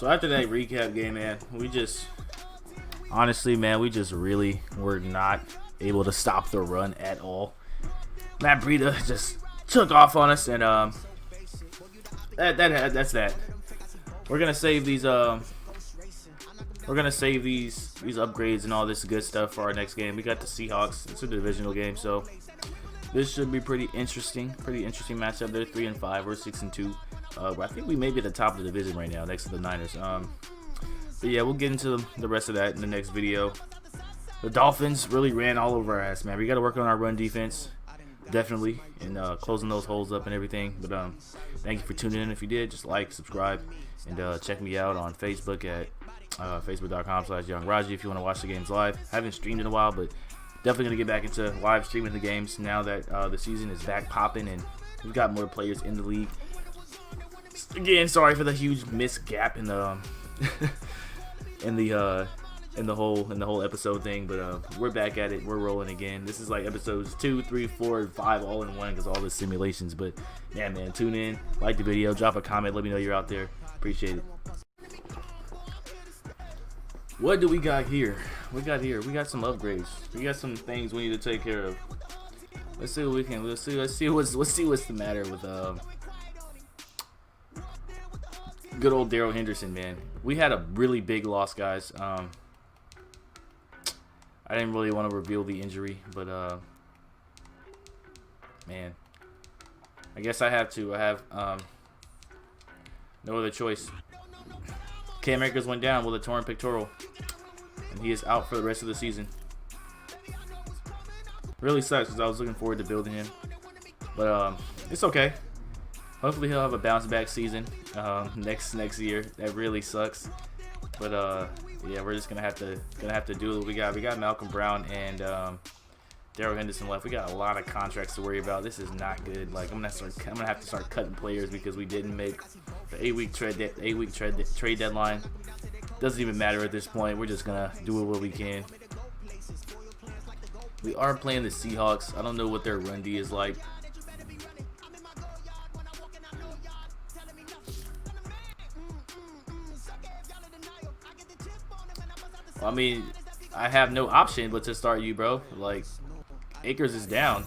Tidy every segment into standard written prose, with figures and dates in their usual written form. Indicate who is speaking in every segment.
Speaker 1: So after that recap game, man, we just honestly, man, we just really were not able to stop the run at all. Matt Breida just took off on us, and that's that. We're gonna save these upgrades and all this good stuff for our next game. We got the Seahawks. It's a divisional game, so this should be pretty interesting. Pretty interesting matchup. They're 3-5. We're 6-2. I think we may be at the top of the division right now, next to the Niners. But yeah, we'll get into the rest of that in the next video. The Dolphins really ran all over our ass, man. We got to work on our run defense, definitely, and closing those holes up and everything. But thank you for tuning in. If you did, just like, subscribe, and check me out on Facebook at facebook.com/YoungRaji if you want to watch the games live. Haven't streamed in a while, but definitely going to get back into live streaming the games now that the season is back popping and we've got more players in the league. Again, sorry for the huge missed gap in the in the whole episode thing, but we're back at it. We're rolling again. This is like episodes 2, 3, 4, and 5 all in one because all the simulations. But yeah, man, tune in, like the video, drop a comment, let me know you're out there. Appreciate it. What do we got here? We got some upgrades. We got some things we need to take care of. Let's see what we can. Let's see what's the matter with good old Darrell Henderson, man. We had a really big loss, guys. I didn't really want to reveal the injury, but man, I guess I have to. I have no other choice. Cam Akers went down with a torn pectoral, and he is out for the rest of the season. Really sucks because I was looking forward to building him, but it's okay. Hopefully he'll have a bounce back season next year. That really sucks, but yeah, we're just gonna have to do what we got. We got Malcolm Brown and Darrell Henderson left. We got a lot of contracts to worry about. This is not good. Like I'm gonna have to start cutting players because we didn't make the 8-week trade deadline. Doesn't even matter at this point. We're just gonna do what we can. We are playing the Seahawks. I don't know what their run D is like. I mean, I have no option but to start you, bro. Like, Akers is down.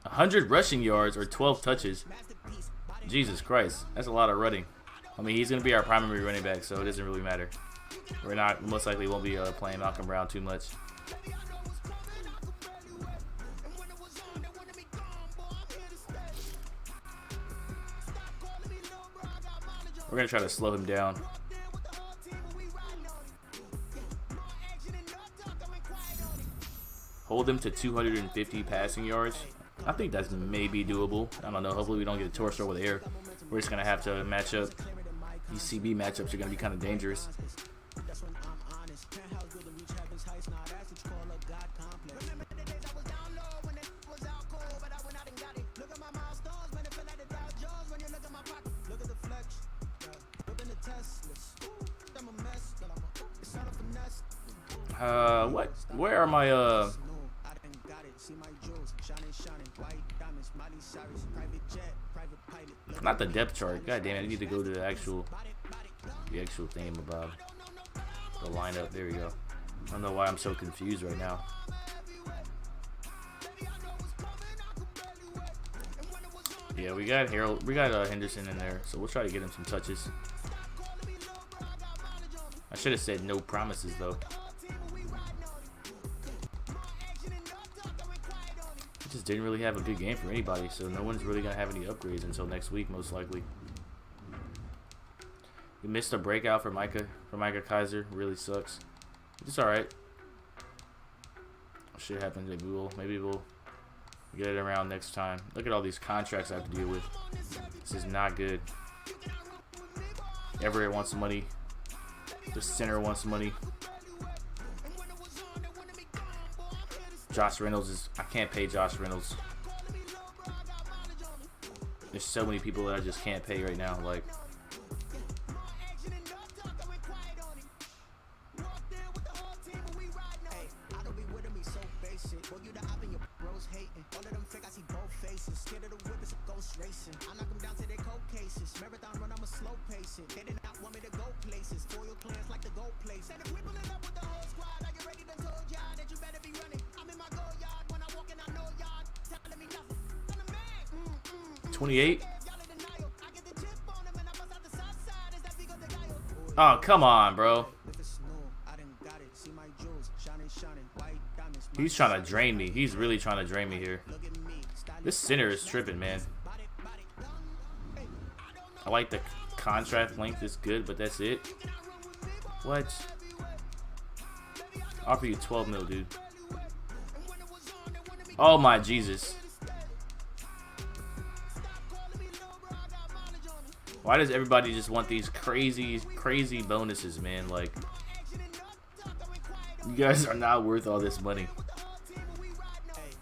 Speaker 1: 100 rushing yards or 12 touches. Jesus Christ, that's a lot of running. I mean, he's gonna be our primary running back, so it doesn't really matter. We're not most likely won't be playing Malcolm Brown too much. We're gonna try to slow him down. Hold him to 250 passing yards. I think that's maybe doable. I don't know. Hopefully we don't get a torso over there. We're just gonna have to match up. These CB matchups are gonna be kind of dangerous. What? Where are my not the depth chart. God damn it! I need to go to the actual thing about the lineup. There we go. I don't know why I'm so confused right now. Yeah, we got Henderson in there, so we'll try to get him some touches. I should have said no promises though. Just didn't really have a good game for anybody, so no one's really gonna have any upgrades until next week, most likely. We missed a breakout for Micah Kaiser. Really sucks. It's all right. Shit happens. Maybe we'll get it around next time. Look at all these contracts I have to deal with. This is not good. Everett wants money. The center wants money. Josh Reynolds is... I can't pay Josh Reynolds. There's so many people that I just can't pay right now. Like... $28. Oh, come on, bro. He's trying to drain me. He's really trying to drain me here. This center is tripping, man. I like the contrast length is good, but that's it. What? I'll offer you 12 mil, dude. Oh my Jesus. Why does everybody just want these crazy bonuses, man? Like, you guys are not worth all this money.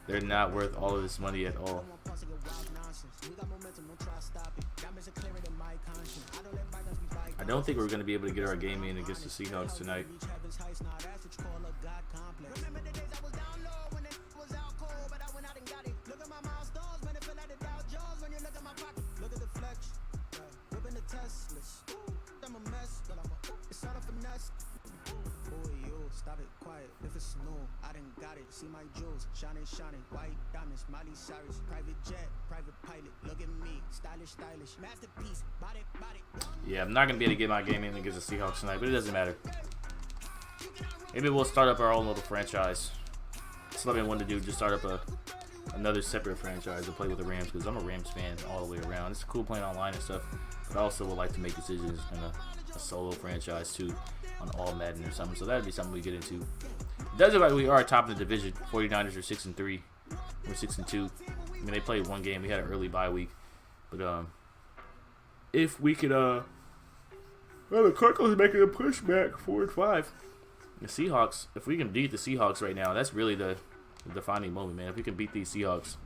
Speaker 1: They're not worth all of this money at all. I don't think we're going to be able to get our game in against the Seahawks tonight.
Speaker 2: See my jewels, shining, white diamonds, Miley Cyrus, private jet, private pilot, look at me, stylish, masterpiece, body.
Speaker 1: Yeah, I'm not gonna be able to get my game in against the Seahawks tonight, but it doesn't matter. Maybe we'll start up our own little franchise. That's what I wanted to do, just start up another separate franchise to play with the Rams, because I'm a Rams fan all the way around. It's cool playing online and stuff, but I also would like to make decisions in a solo franchise too, on all Madden or something. So that'd be something we get into. It does look like we are top of the division. 49ers are 6-3. We're 6-2. I mean, they played one game. We had an early bye week, but if we could, well, the Cardinals are making a push back 4-5. The Seahawks, if we can beat the Seahawks right now, that's really the defining moment, man. If we can beat these Seahawks.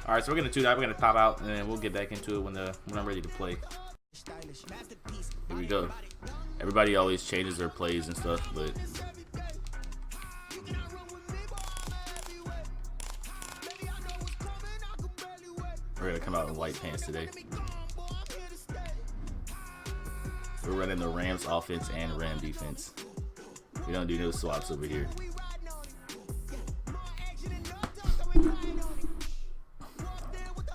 Speaker 1: All right, so we're gonna do that. We're gonna pop out, and then we'll get back into it when I'm ready to play. Here we go. Everybody always changes their plays and stuff, but we're gonna come out in white pants today. We're running the Rams offense and Ram defense. We don't do no swaps over here.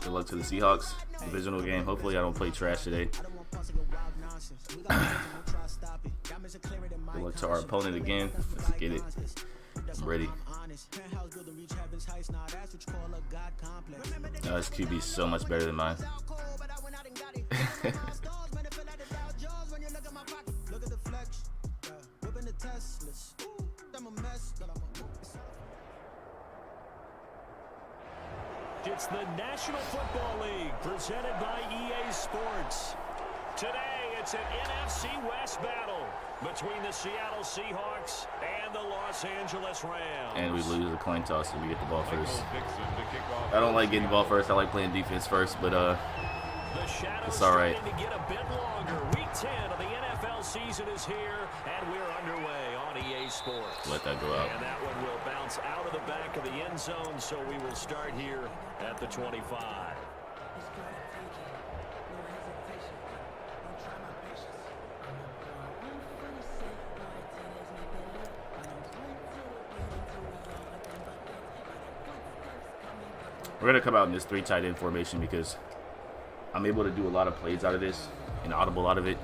Speaker 1: Good luck to the Seahawks. Divisional game. Hopefully I don't play trash today. Good luck to our opponent again. Let's get it. I'm ready. No, this QB is so much better than mine.
Speaker 3: It's the National Football League presented by EA Sports. Today, it's an NFC West battle between the Seattle Seahawks and the Los Angeles Rams.
Speaker 1: And we lose the coin toss if we get the ball first. I don't like getting the ball first. I like playing defense first, but it's all right.
Speaker 3: To get a bit longer. Week 10 of the NFL season is here, and we're underway on EA Sports.
Speaker 1: Let that go out.
Speaker 3: And that one will bounce out of the back of the end zone, so we will start here at the 25.
Speaker 1: We're going to come out in this 3 tight end formation because I'm able to do a lot of plays out of this and audible out of it.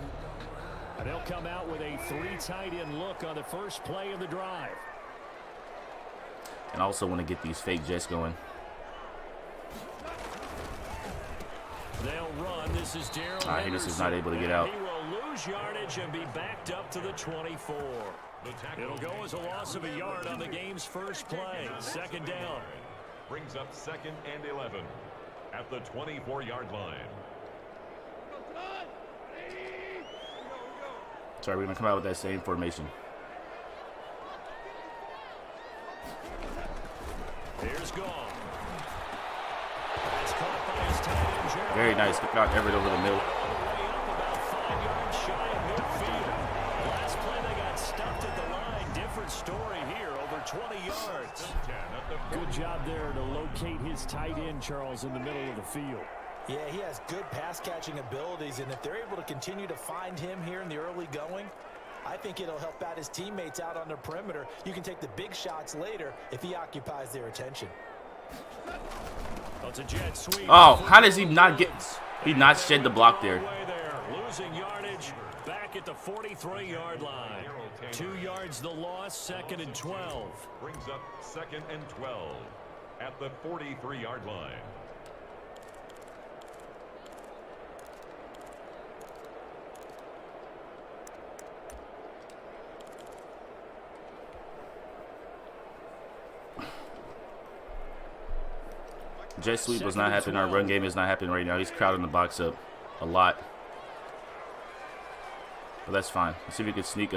Speaker 3: And they'll come out with a 3 tight end look on the first play of the drive.
Speaker 1: And I also want to get these fake jets going.
Speaker 3: They'll run. This is Daryl
Speaker 1: Henderson is not able to get out.
Speaker 3: He will lose yardage and be backed up to the 24. It'll go as a loss of a yard on the game's first play. Second down.
Speaker 4: Brings up 2nd and 11 at the 24-yard line.
Speaker 1: Sorry, we're going to come out with that same formation.
Speaker 3: Here's Gone. That's caught by his tight end, Gerald.
Speaker 1: Very nice. Got Everett over the middle.
Speaker 3: Way up about 5 yards shy of midfield. Last play they got stuffed at the line. Different story here. Good job there to locate his tight end, Charles, in the middle of the field.
Speaker 5: Yeah, he has good pass-catching abilities, and if they're able to continue to find him here in the early going, I think it'll help out his teammates out on the perimeter. You can take the big shots later if he occupies their attention.
Speaker 3: It's a jet sweep.
Speaker 1: Oh, how does he not get? He not shed the block there.
Speaker 3: Losing yardage back at the 43-yard line. 2 yards the loss, 2nd and 12.
Speaker 4: Brings up 2nd and 12 at the 43-yard line.
Speaker 1: Jet sweep was not happening. Our run game is not happening right now. He's crowding the box up a lot. But that's fine. Let's see if we can sneak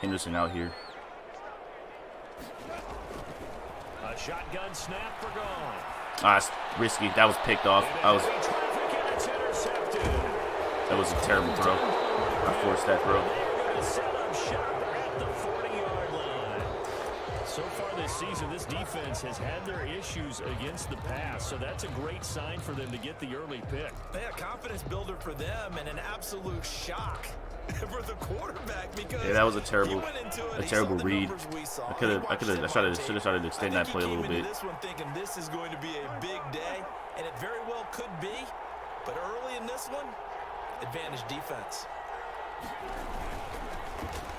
Speaker 1: Henderson out here.
Speaker 3: A shotgun snap for gone.
Speaker 1: Ah, it's risky. That was picked off. That was a terrible throw. I forced that throw.
Speaker 3: So far this season, this defense has had their issues against the pass, so that's a great sign for them to get the early pick.
Speaker 5: Yeah, confidence builder for them and an absolute shock for the quarterback because
Speaker 1: that was a terrible read. I should have started to extend that play a little bit.
Speaker 5: This one thinking this is going to be a big day, and it very well could be, but early in this one, advantage defense.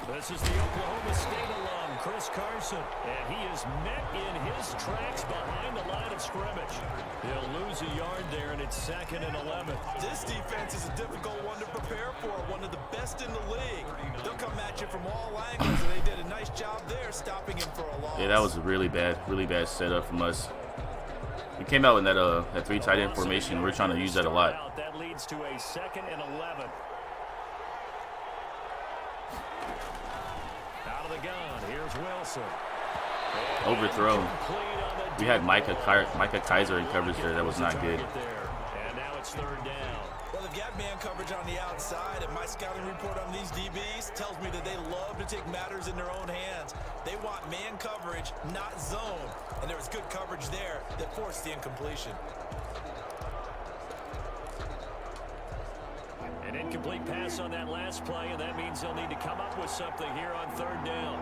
Speaker 3: This is the Oklahoma State alum, Chris Carson, and he is met in his tracks behind the line of scrimmage. He'll lose a yard there, and it's 2nd and 11.
Speaker 5: This defense is a difficult one to prepare for, one of the best in the league. They'll come at you from all angles, and they did a nice job there stopping him for a loss.
Speaker 1: Yeah, that was a really bad setup from us. We came out in that 3 tight end formation. We're trying to use that a lot.
Speaker 3: That leads to a 2nd and 11. Out of the gun, here's Wilson.
Speaker 1: Overthrown. We had Micah Kaiser in coverage there. That was not good.
Speaker 3: And now it's 3rd down.
Speaker 5: Well, they've got man coverage on the outside, and my scouting report on these DBs tells me that they love to take matters in their own hands. They want man coverage, not zone. And there was good coverage there that forced the incompletion.
Speaker 3: An incomplete pass on that last play, and that means they'll need to come up with something here on 3rd down.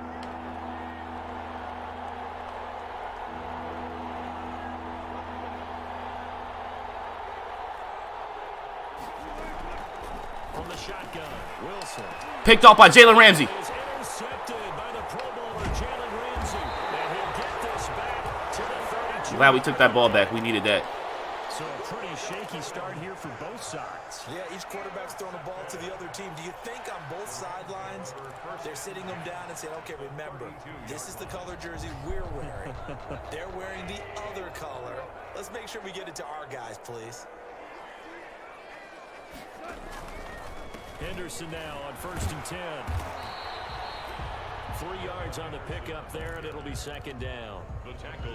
Speaker 3: On the shotgun, Wilson.
Speaker 1: Picked off by Jalen Ramsey.
Speaker 3: Is intercepted by the Pro Bowler Jalen Ramsey, and he'll get this back to the 32.
Speaker 1: Glad we took that ball back. We needed that.
Speaker 3: So a pretty shaky start here for both sides.
Speaker 5: Yeah, each quarterback's throwing a ball to the other team. Do you think on both sidelines they're sitting them down and saying, okay, remember, this is the color jersey we're wearing. They're wearing the other color. Let's make sure we get it to our guys, please.
Speaker 3: Henderson now on 1st and 10. 3 yards on the pickup there, and it'll be 2nd down.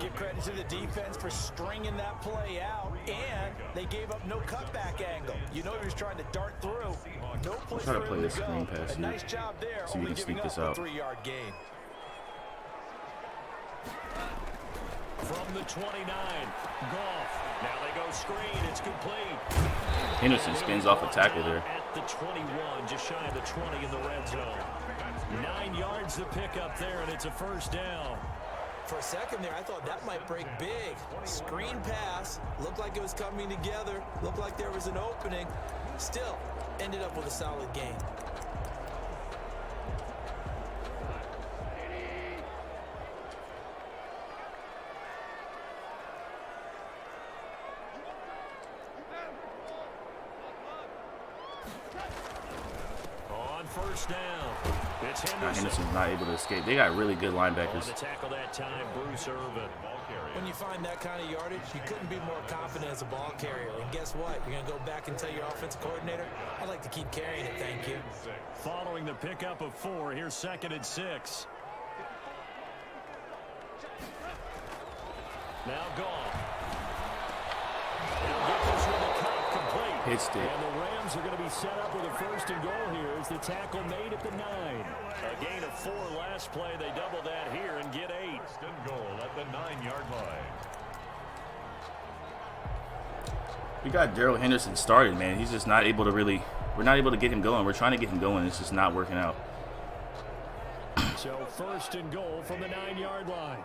Speaker 5: Give credit to the defense for stringing that play out, and they gave up no cutback angle. You know he was trying to dart through. No place
Speaker 1: Try to
Speaker 5: for
Speaker 1: play
Speaker 5: him
Speaker 1: this
Speaker 5: to
Speaker 1: screen
Speaker 5: go.
Speaker 1: pass
Speaker 5: A
Speaker 1: here.
Speaker 5: nice job there,
Speaker 1: See if we
Speaker 5: only
Speaker 1: can
Speaker 5: giving
Speaker 1: sneak this
Speaker 5: up a
Speaker 1: out.
Speaker 5: 3-yard gain.
Speaker 3: From the 29, Goff. Now they go screen. It's complete.
Speaker 1: Henderson spins off a tackle there.
Speaker 3: At the 21, just shy of the 20 in the red zone. 9 yards to pick up there, and it's a 1st down.
Speaker 5: For a second there, I thought that might break big. Screen pass. Looked like it was coming together. Looked like there was an opening. Still, ended up with a solid gain.
Speaker 3: On 1st down, it's
Speaker 1: Henderson's not able to escape. They got really good
Speaker 3: On
Speaker 1: linebackers.
Speaker 3: the tackle that time, Bruce Irvin.
Speaker 5: When you find that kind of yardage, you couldn't be more confident as a ball carrier. And guess what? You're going to go back and tell your offensive coordinator, I'd like to keep carrying it, thank you.
Speaker 3: Following the pickup of 4, here's 2nd and 6. Now Goff. He'll get this one to cut complete.
Speaker 1: Pitched it.
Speaker 3: And the Rams are going to be set up with a 1st and goal here as the tackle made at the 9. A gain of 4 last play. They double that here and get 8.
Speaker 4: 1st and goal at the 9-yard line.
Speaker 1: We got Daryl Henderson started, man. He's just not able to really. We're not able to get him going. We're trying to get him going. It's just not working out.
Speaker 3: So 1st and goal from the 9-yard line.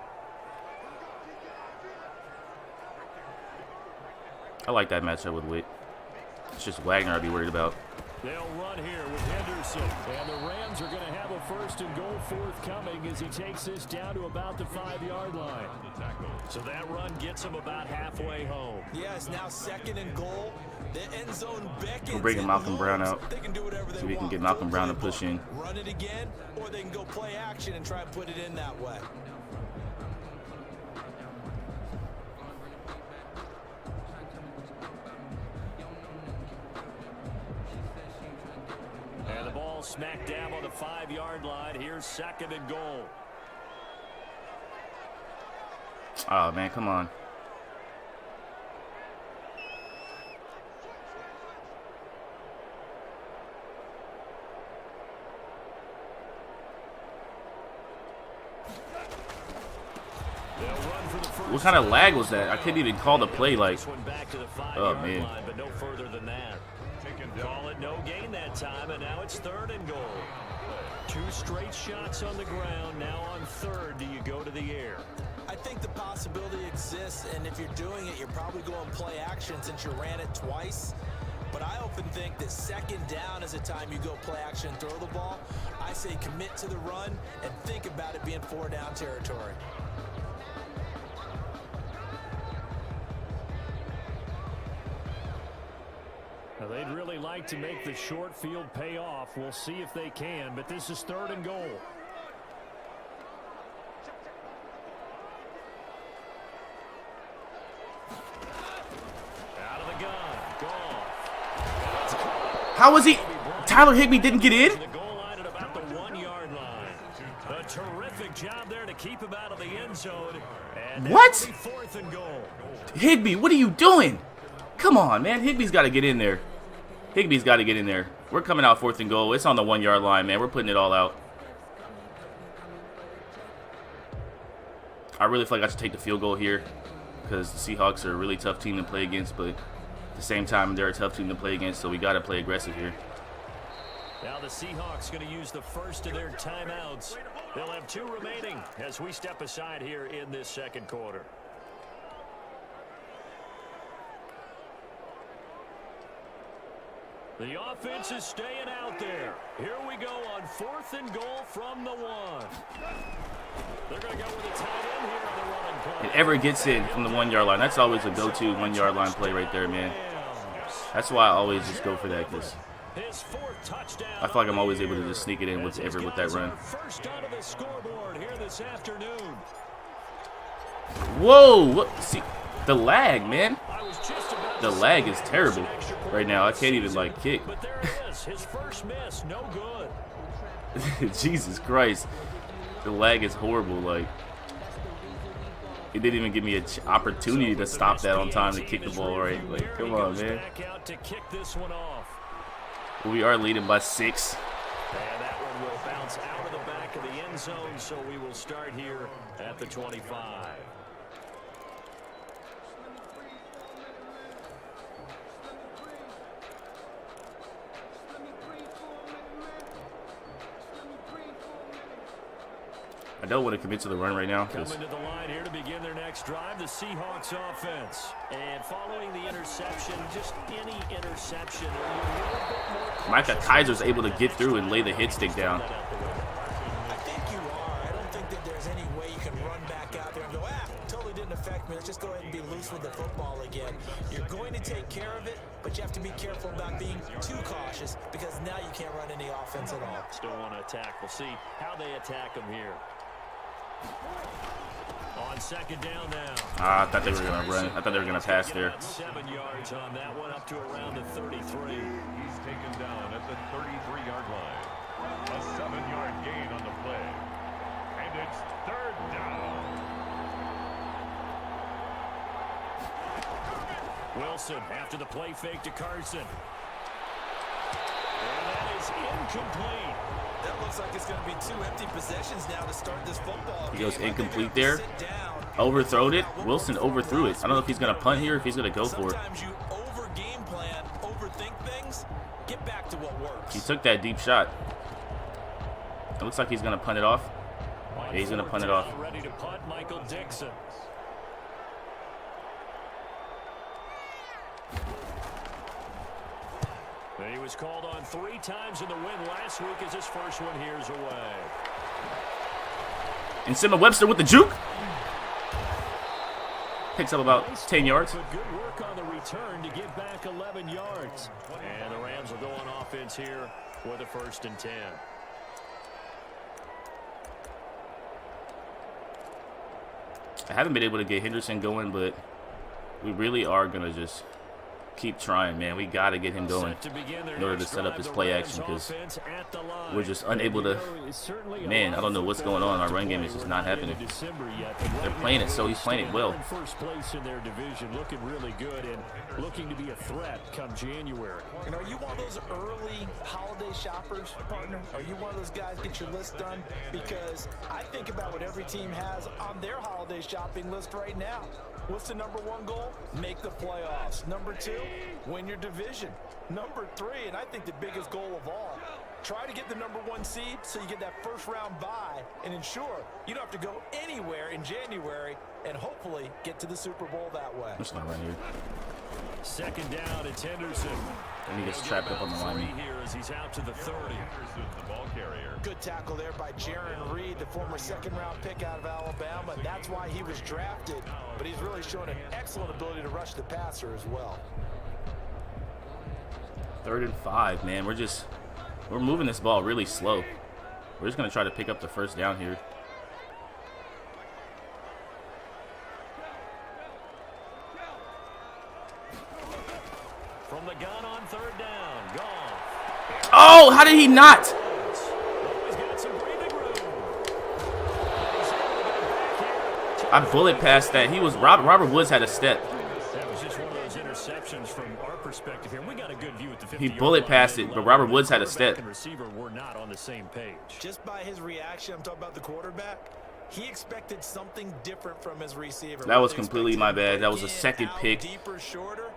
Speaker 1: I like that matchup with Witt. It's just Wagner I'd be worried about.
Speaker 3: They'll run here with Henderson. And the Rams are going to have a 1st and goal forthcoming as he takes this down to about the 5-yard line. So that run gets him about halfway home.
Speaker 5: Yeah, it's now 2nd and goal. The end zone beckons.
Speaker 1: We're bringing Malcolm Brown out.
Speaker 5: They can do whatever they
Speaker 1: So we can
Speaker 5: want.
Speaker 1: get Malcolm Brown to push in.
Speaker 5: Run it again, or they can go play action and try and put it in that way.
Speaker 3: And the ball smack dab on the 5-yard line. Here's 2nd and goal.
Speaker 1: Oh, man, come on. What kind of lag was that? I couldn't even call the play like. Oh, man.
Speaker 3: But no further than that. Call it no gain that time, and now it's 3rd and goal. 2 straight shots on the ground. Now on 3rd, do you go to the air?
Speaker 5: I think the possibility exists, and if you're doing it, you're probably going play action since you ran it twice. But I often think that 2nd down is a time you go play action and throw the ball. I say commit to the run and think about it being 4-down territory.
Speaker 3: Now, they'd really like to make the short field pay off. We'll see if they can, but this is 3rd and goal. Out of the gun. Goff.
Speaker 1: How was he? Tyler Higbee didn't get in?
Speaker 3: The goal line at about the 1-yard line. A terrific job there to keep him out of the end zone. And
Speaker 1: what?
Speaker 3: 4th and goal.
Speaker 1: Higbee, what are you doing? Come on, man. Higbee's got to get in there. Higbee's got to get in there. We're coming out 4th and goal. It's on the 1-yard line, man. We're putting it all out. I really feel like I should take the field goal here because the Seahawks are a really tough team to play against, but at the same time, they're a tough team to play against, so we got to play aggressive here.
Speaker 3: Now the Seahawks going to use the first of their timeouts. They'll have 2 remaining as we step aside here in this 2nd quarter. The offense is staying out there. Here we go on 4th and goal from the 1. They're going to go with a tight end here on the running play.
Speaker 1: It ever gets in from the 1-yard line. That's always a go-to 1-yard line play right there, man. That's why I always just go for that because I feel like I'm always able to just sneak it in with that run.
Speaker 3: First onto the scoreboard here this afternoon.
Speaker 1: Whoa! What? See, the lag, man. The lag is terrible right now. I can't even like kick.
Speaker 3: But there it is. His first miss, no good.
Speaker 1: Jesus Christ, the lag is horrible. Like, it didn't even give me an opportunity to stop that on time to kick the ball right. Like, come on, man. We are leading by 6.
Speaker 3: And that one will bounce out of the back of the end zone, so we will start here at the 25.
Speaker 1: I don't want to commit to the run right now.
Speaker 3: Coming to the line here to begin their next drive, the Seahawks offense. And following the interception, just any interception.
Speaker 1: Micah Kaiser's able to get through and lay the hit stick down.
Speaker 5: I think you are. I don't think that there's any way you can run back out there and go, totally didn't affect me. Let's just go ahead and be loose with the football again. You're going to take care of it, but you have to be careful about being too cautious because now you can't run any offense at all.
Speaker 3: Still want to attack. We'll see how they attack them here. On 2nd down now.
Speaker 1: I thought they were going to run. I thought they were going to pass there.
Speaker 3: 7 yards on that one, up to around the 33.
Speaker 4: He's taken down at the 33-yard line. A 7-yard gain on the play. And it's 3rd down.
Speaker 3: Wilson after the play fake to Carson. And that is incomplete.
Speaker 5: That looks like it's going to be 2 empty possessions now to start this football game.
Speaker 1: He goes incomplete there. Overthrowed it. Wilson overthrew it. I don't know if he's going to punt here or if he's going to go for it.
Speaker 5: Sometimes you over game plan, overthink things. Get back to what works.
Speaker 1: He took that deep shot. It looks like he's going to punt it off. Yeah, he's going to punt it off.
Speaker 3: Ready to punt, Michael Dixon. He was called on 3 times in the win last week as his first one here's away.
Speaker 1: And Simon Webster with the juke. Picks up about 10 yards.
Speaker 3: But good work on the return to get back 11 yards. And the Rams will go on offense here with a 1st and 10.
Speaker 1: I haven't been able to get Henderson going, but we really are going to just keep trying, man. We got to get him going in order to set up his play action because we're just unable to. Man, I don't know what's going on. Our run game is just not happening. They're playing it, so he's playing it well.
Speaker 3: First place in their division, looking really good and looking to be a threat come January.
Speaker 5: And are you one of those early holiday shoppers, partner? Are you one of those guys get your list done? Because I think about what every team has on their holiday shopping list right now. What's the number 1 goal? Make the playoffs. Number 2, win your division. Number 3, and I think the biggest goal of all, try to get the number 1 seed so you get that first round bye and ensure you don't have to go anywhere in January and hopefully get to the Super Bowl that way.
Speaker 1: That's not right here.
Speaker 3: 2nd down, it's Henderson.
Speaker 1: And he gets trapped up on the line.
Speaker 3: Here as he's out to the 30.
Speaker 4: The ball carrier.
Speaker 5: Good tackle there by Jaron Reed, the former 2nd-round pick out of Alabama. That's why he was drafted, but he's really shown an excellent ability to rush the passer as well.
Speaker 1: 3rd and 5, man. We're moving this ball really slow. We're just going to try to pick up the 1st down here.
Speaker 3: From the gun on 3rd down. Gone.
Speaker 1: Oh, how did he not?
Speaker 3: He's got some breathing room.
Speaker 1: I bullet passed that. He was Robert Woods had a step.
Speaker 3: That was just one of those interceptions from our perspective here. We got a good view at the 50-yard
Speaker 1: He bullet passed
Speaker 3: line.
Speaker 1: it, but Robert Woods had a step.
Speaker 3: And receiver were not on the same page.
Speaker 5: Just by his reaction, I'm talking about the quarterback, he expected something different from his receiver.
Speaker 1: That was completely my bad. That was a 2nd pick.
Speaker 5: Deeper, shorter.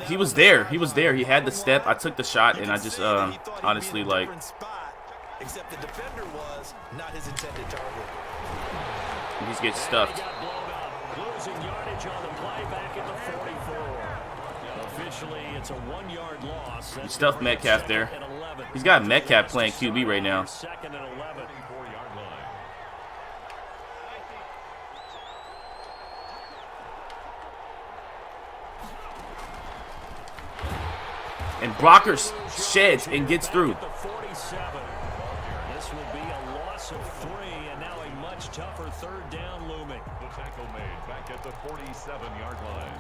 Speaker 1: He was there. He was there. He had the step. I took the shot, and I just honestly, like,
Speaker 5: except the defender was not his intended target.
Speaker 1: he just gets stuffed.
Speaker 3: He got blown up. Losing yardage on the play back at the 44. Officially, it's a 1-yard loss.
Speaker 1: He stuffed Metcalf there. He's got Metcalf playing QB right now.
Speaker 3: 2nd and 11.
Speaker 1: And Brockers sheds and gets through.
Speaker 3: The 47. This will be a loss of 3, and now a much tougher 3rd down looming.
Speaker 4: The tackle made back at the 47-yard line.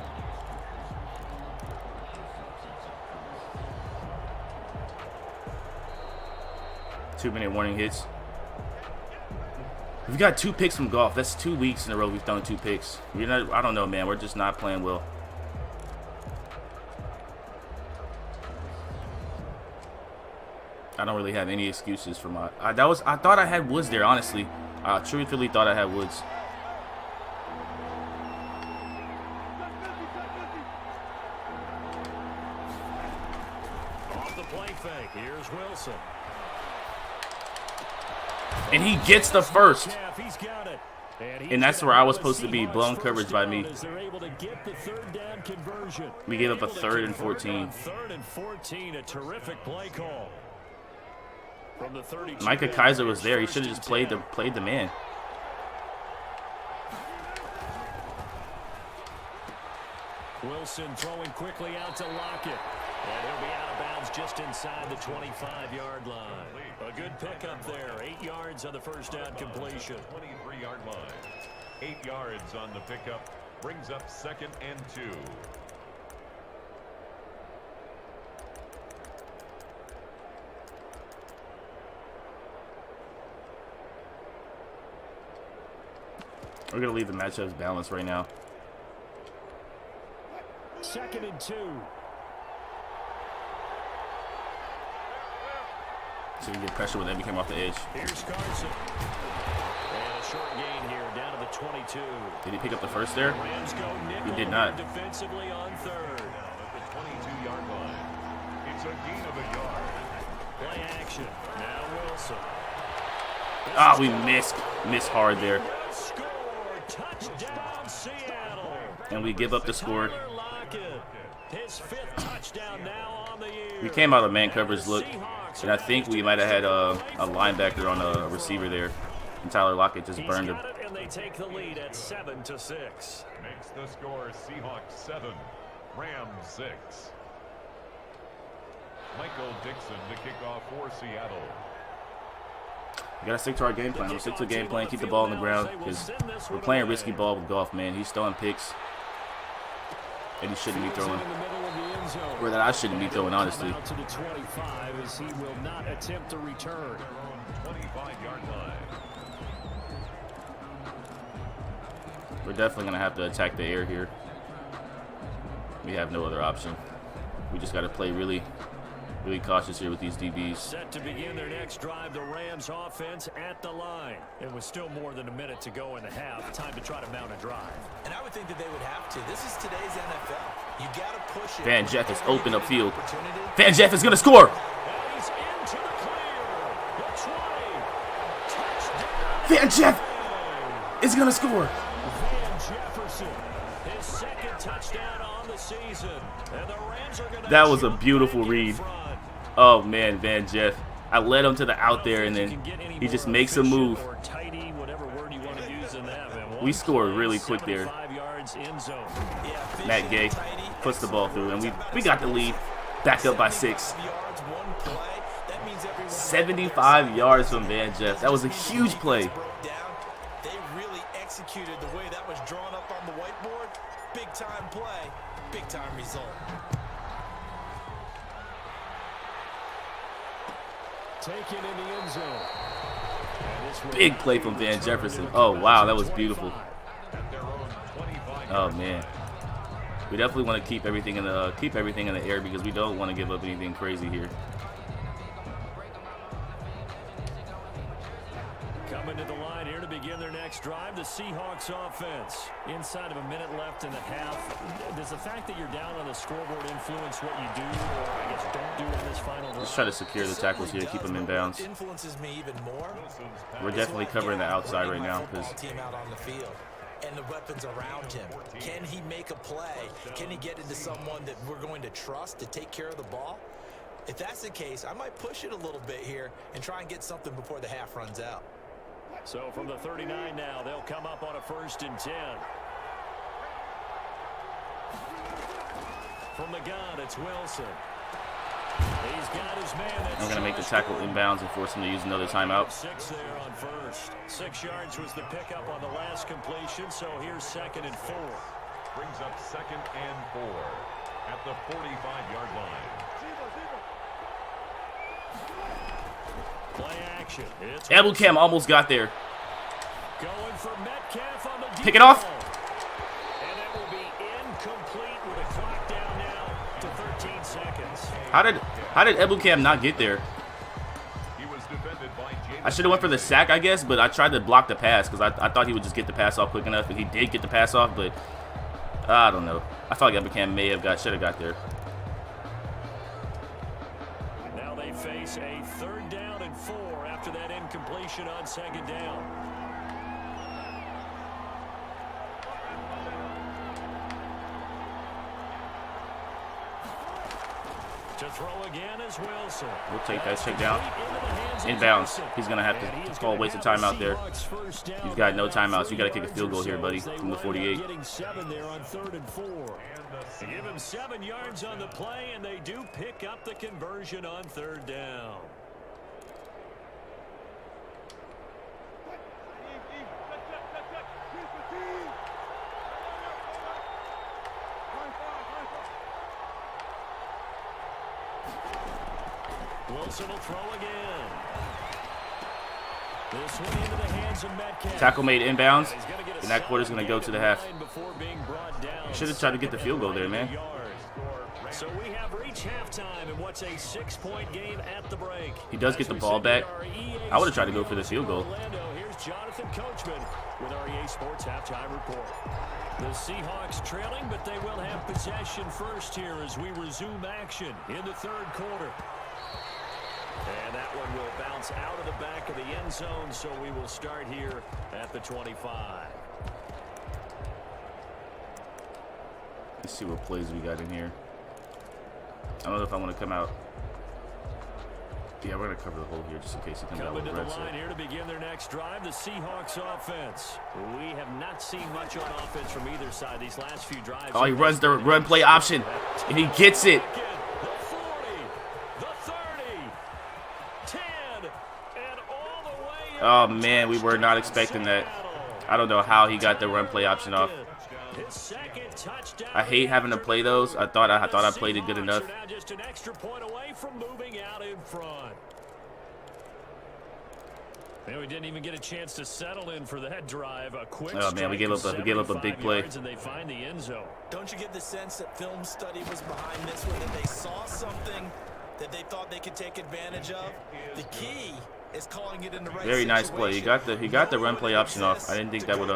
Speaker 1: Two-minute warning hits. We've got 2 picks from golf. That's 2 weeks in a row we've thrown 2 picks. I don't know, man. We're just not playing well. I don't really have any excuses for my. I thought I had Woods there, honestly. I truthfully thought I had Woods.
Speaker 3: Off the play fake. Here's Wilson.
Speaker 1: And he gets the 1st.
Speaker 3: He's got it.
Speaker 1: And that's where I was supposed to be. Blown coverage by me. We gave up a 3rd and 14.
Speaker 3: 3rd and 14, a terrific play call. From the 32.
Speaker 1: Micah Kaiser was there. He should have just played the man.
Speaker 3: Wilson throwing quickly out to Lockett. And he'll be out of bounds just inside the 25-yard line. A good pickup there. 8 yards on the 1st down completion.
Speaker 4: 23-yard line. 8 yards on the pickup. Brings up 2nd and 2.
Speaker 1: We're going to leave the matchups balanced right now.
Speaker 3: 2nd and 2.
Speaker 1: So you get pressure when they came off the edge.
Speaker 3: Here's Carson. And a short gain here, down to the 22.
Speaker 1: Did he pick up the first there?
Speaker 3: Rams go nickel
Speaker 1: He did not.
Speaker 3: defensively on 3rd.
Speaker 4: At the 22-yard line. It's a gain of a yard.
Speaker 3: Play action. Now Wilson.
Speaker 1: Ah, we missed hard there.
Speaker 3: Score. Touchdown, Seattle.
Speaker 1: And we give up the score.
Speaker 3: Tyler Lockett. His 5th touchdown now on the year.
Speaker 1: We came out of man coverage look, and I think we might have had a linebacker on a receiver there. And Tyler Lockett just burned him.
Speaker 3: And they take the lead at 7-6.
Speaker 4: Makes the score Seahawks 7, Rams 6. Michael Dixon to kick off for Seattle.
Speaker 1: We gotta stick to our game plan. We'll stick to the game plan, keep the ball on the ground, because we're playing risky ball with Goff, man. He's throwing picks, and he shouldn't be throwing. Or that I shouldn't be throwing, honestly.
Speaker 3: To the 25 as he will not attempt to return.
Speaker 4: 25-yard line.
Speaker 1: We're definitely gonna have to attack the air here. We have no other option. We just gotta play really cautious here with these DBs.
Speaker 3: Set to begin their next drive, the Rams offense at the line. It was still more than a minute to go in the half. Time to try to mount a drive.
Speaker 5: And I would think that they would have to. This is today's NFL. You got to push it.
Speaker 1: Van Jeff is open upfield. Van Jeff is gonna score.
Speaker 3: And he's into the clear. The 20. Touchdown.
Speaker 1: Van Jeff is gonna score.
Speaker 3: Van Jefferson, his 2nd touchdown on the season. And the Rams are gonna
Speaker 1: That was a
Speaker 3: jump
Speaker 1: beautiful
Speaker 3: back in
Speaker 1: read.
Speaker 3: front.
Speaker 1: Oh man, Van Jeff. I led him to the out there, and then he just makes a move.
Speaker 3: Or tidy, whatever word you want to use in that, man.
Speaker 1: We scored really quick there.
Speaker 3: 75 yards in zone.
Speaker 1: Matt Gay puts the ball through, and we got the lead. Back up by 6. 75 yards from Van Jeff. That was a huge play.
Speaker 5: They really executed the way that was drawn up on the whiteboard. Big time play, big time result.
Speaker 3: Taken in the end zone.
Speaker 1: Big play from Van Jefferson. Oh wow, that was beautiful. Oh man, we definitely want to keep everything in the air because we don't want to give up anything crazy here.
Speaker 3: Coming to the line here to begin their next drive, the Seahawks offense. Inside of a minute left in the half. Does the fact that you're down on the scoreboard influence what you do, or I guess don't do in this final drive?
Speaker 1: Let's try to secure the tackles here, keep them in bounds.
Speaker 5: Influences me even more.
Speaker 1: We're definitely covering the outside right now because
Speaker 5: team out on the field and the weapons around him. Can he make a play? Can he get into someone that we're going to trust to take care of the ball? If that's the case, I might push it a little bit here and try and get something before the half runs out.
Speaker 3: So from the 39 now, they'll come up on a 1st and 10. From the gun, it's Wilson. He's got his man.
Speaker 1: I'm going to make the tackle inbounds and force him to use another timeout.
Speaker 3: 6 there on 1st. 6 yards was the pickup on the last completion, so here's 2nd and 4.
Speaker 4: Brings up 2nd and 4 at the 45-yard line.
Speaker 3: Play action. It's
Speaker 1: Ebelcam almost got there.
Speaker 3: going for Metcalf on the deep
Speaker 1: Pick it off.
Speaker 3: ball. And that will be incomplete with a clock down now to 13 seconds.
Speaker 1: How did Ebelcam not get there?
Speaker 4: He was defended by
Speaker 1: I should have went for the sack, I guess, but I tried to block the pass because I thought he would just get the pass off quick enough, and he did get the pass off, but I don't know. I felt like Ebelcam should have got there.
Speaker 3: Now they face a 3rd down and 4 after that incompletion on 2nd down. To throw again is Wilson.
Speaker 1: We'll take that check down. Inbounds. He's going to have to call a waste of timeout there. You've got no timeouts. You got to kick a field goal here, buddy, from the 48.
Speaker 3: Getting 7 there on 3rd and 4. They give him 7 yards on the play, and they do pick up the conversion on 3rd down. Wilson will throw again. This one into the hands of Metcalf.
Speaker 1: Tackle made inbounds,
Speaker 3: He's gonna get a
Speaker 1: and that quarter's going to go to the half.
Speaker 3: before being brought down.
Speaker 1: Should have tried to get the field goal there, man.
Speaker 3: So we have reached halftime in what's a 6-point game at the break.
Speaker 1: He does get the ball back. I would have tried to go for the field goal.
Speaker 3: Here's Jonathan Coachman with our EA Sports halftime report. The Seahawks trailing, but they will have possession first here as we resume action in the third quarter. And that one will bounce out of the back of the end zone, so we will start here at the 25.
Speaker 1: Let's see what plays we got in here. I don't know if I want to come out. Yeah, we're going to cover the hole here just in case he comes out with
Speaker 3: Coming
Speaker 1: a
Speaker 3: to
Speaker 1: red
Speaker 3: the line
Speaker 1: set.
Speaker 3: here to begin their next drive, the Seahawks offense. We have not seen much on offense from either side these last few drives.
Speaker 1: Oh, he runs the run play option, and he gets it.
Speaker 3: The 40, the 30, 10, and all the way.
Speaker 1: Oh, man, we were not expecting that. I don't know how he got the run play option off.
Speaker 3: His second touchdown.
Speaker 1: I hate having to play those. I thought I played it good enough.
Speaker 3: Seahawks are now just an extra point away from moving out in front. And we didn't even get a chance to settle in for that drive. A quick
Speaker 1: Oh man, we gave up a big play.
Speaker 3: and they find the end zone.
Speaker 5: Don't you get the sense that film study was behind this one, that they saw something that they thought they could take advantage of? The key is calling it in the right
Speaker 1: Very nice play. He got the run play option off. I didn't think that would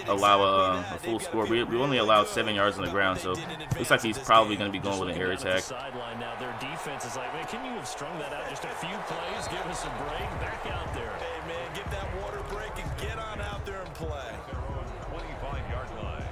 Speaker 1: allow a full score. We only allowed 7 yards on the ground, so looks like he's probably going to be going with an air attack.
Speaker 3: Sideline now. Their defense is like, man, can you have strung that out just a few plays? Give us a break. Back out there.
Speaker 5: Hey, man, give that water break and get on out there and play.
Speaker 4: Their own 25-yard line.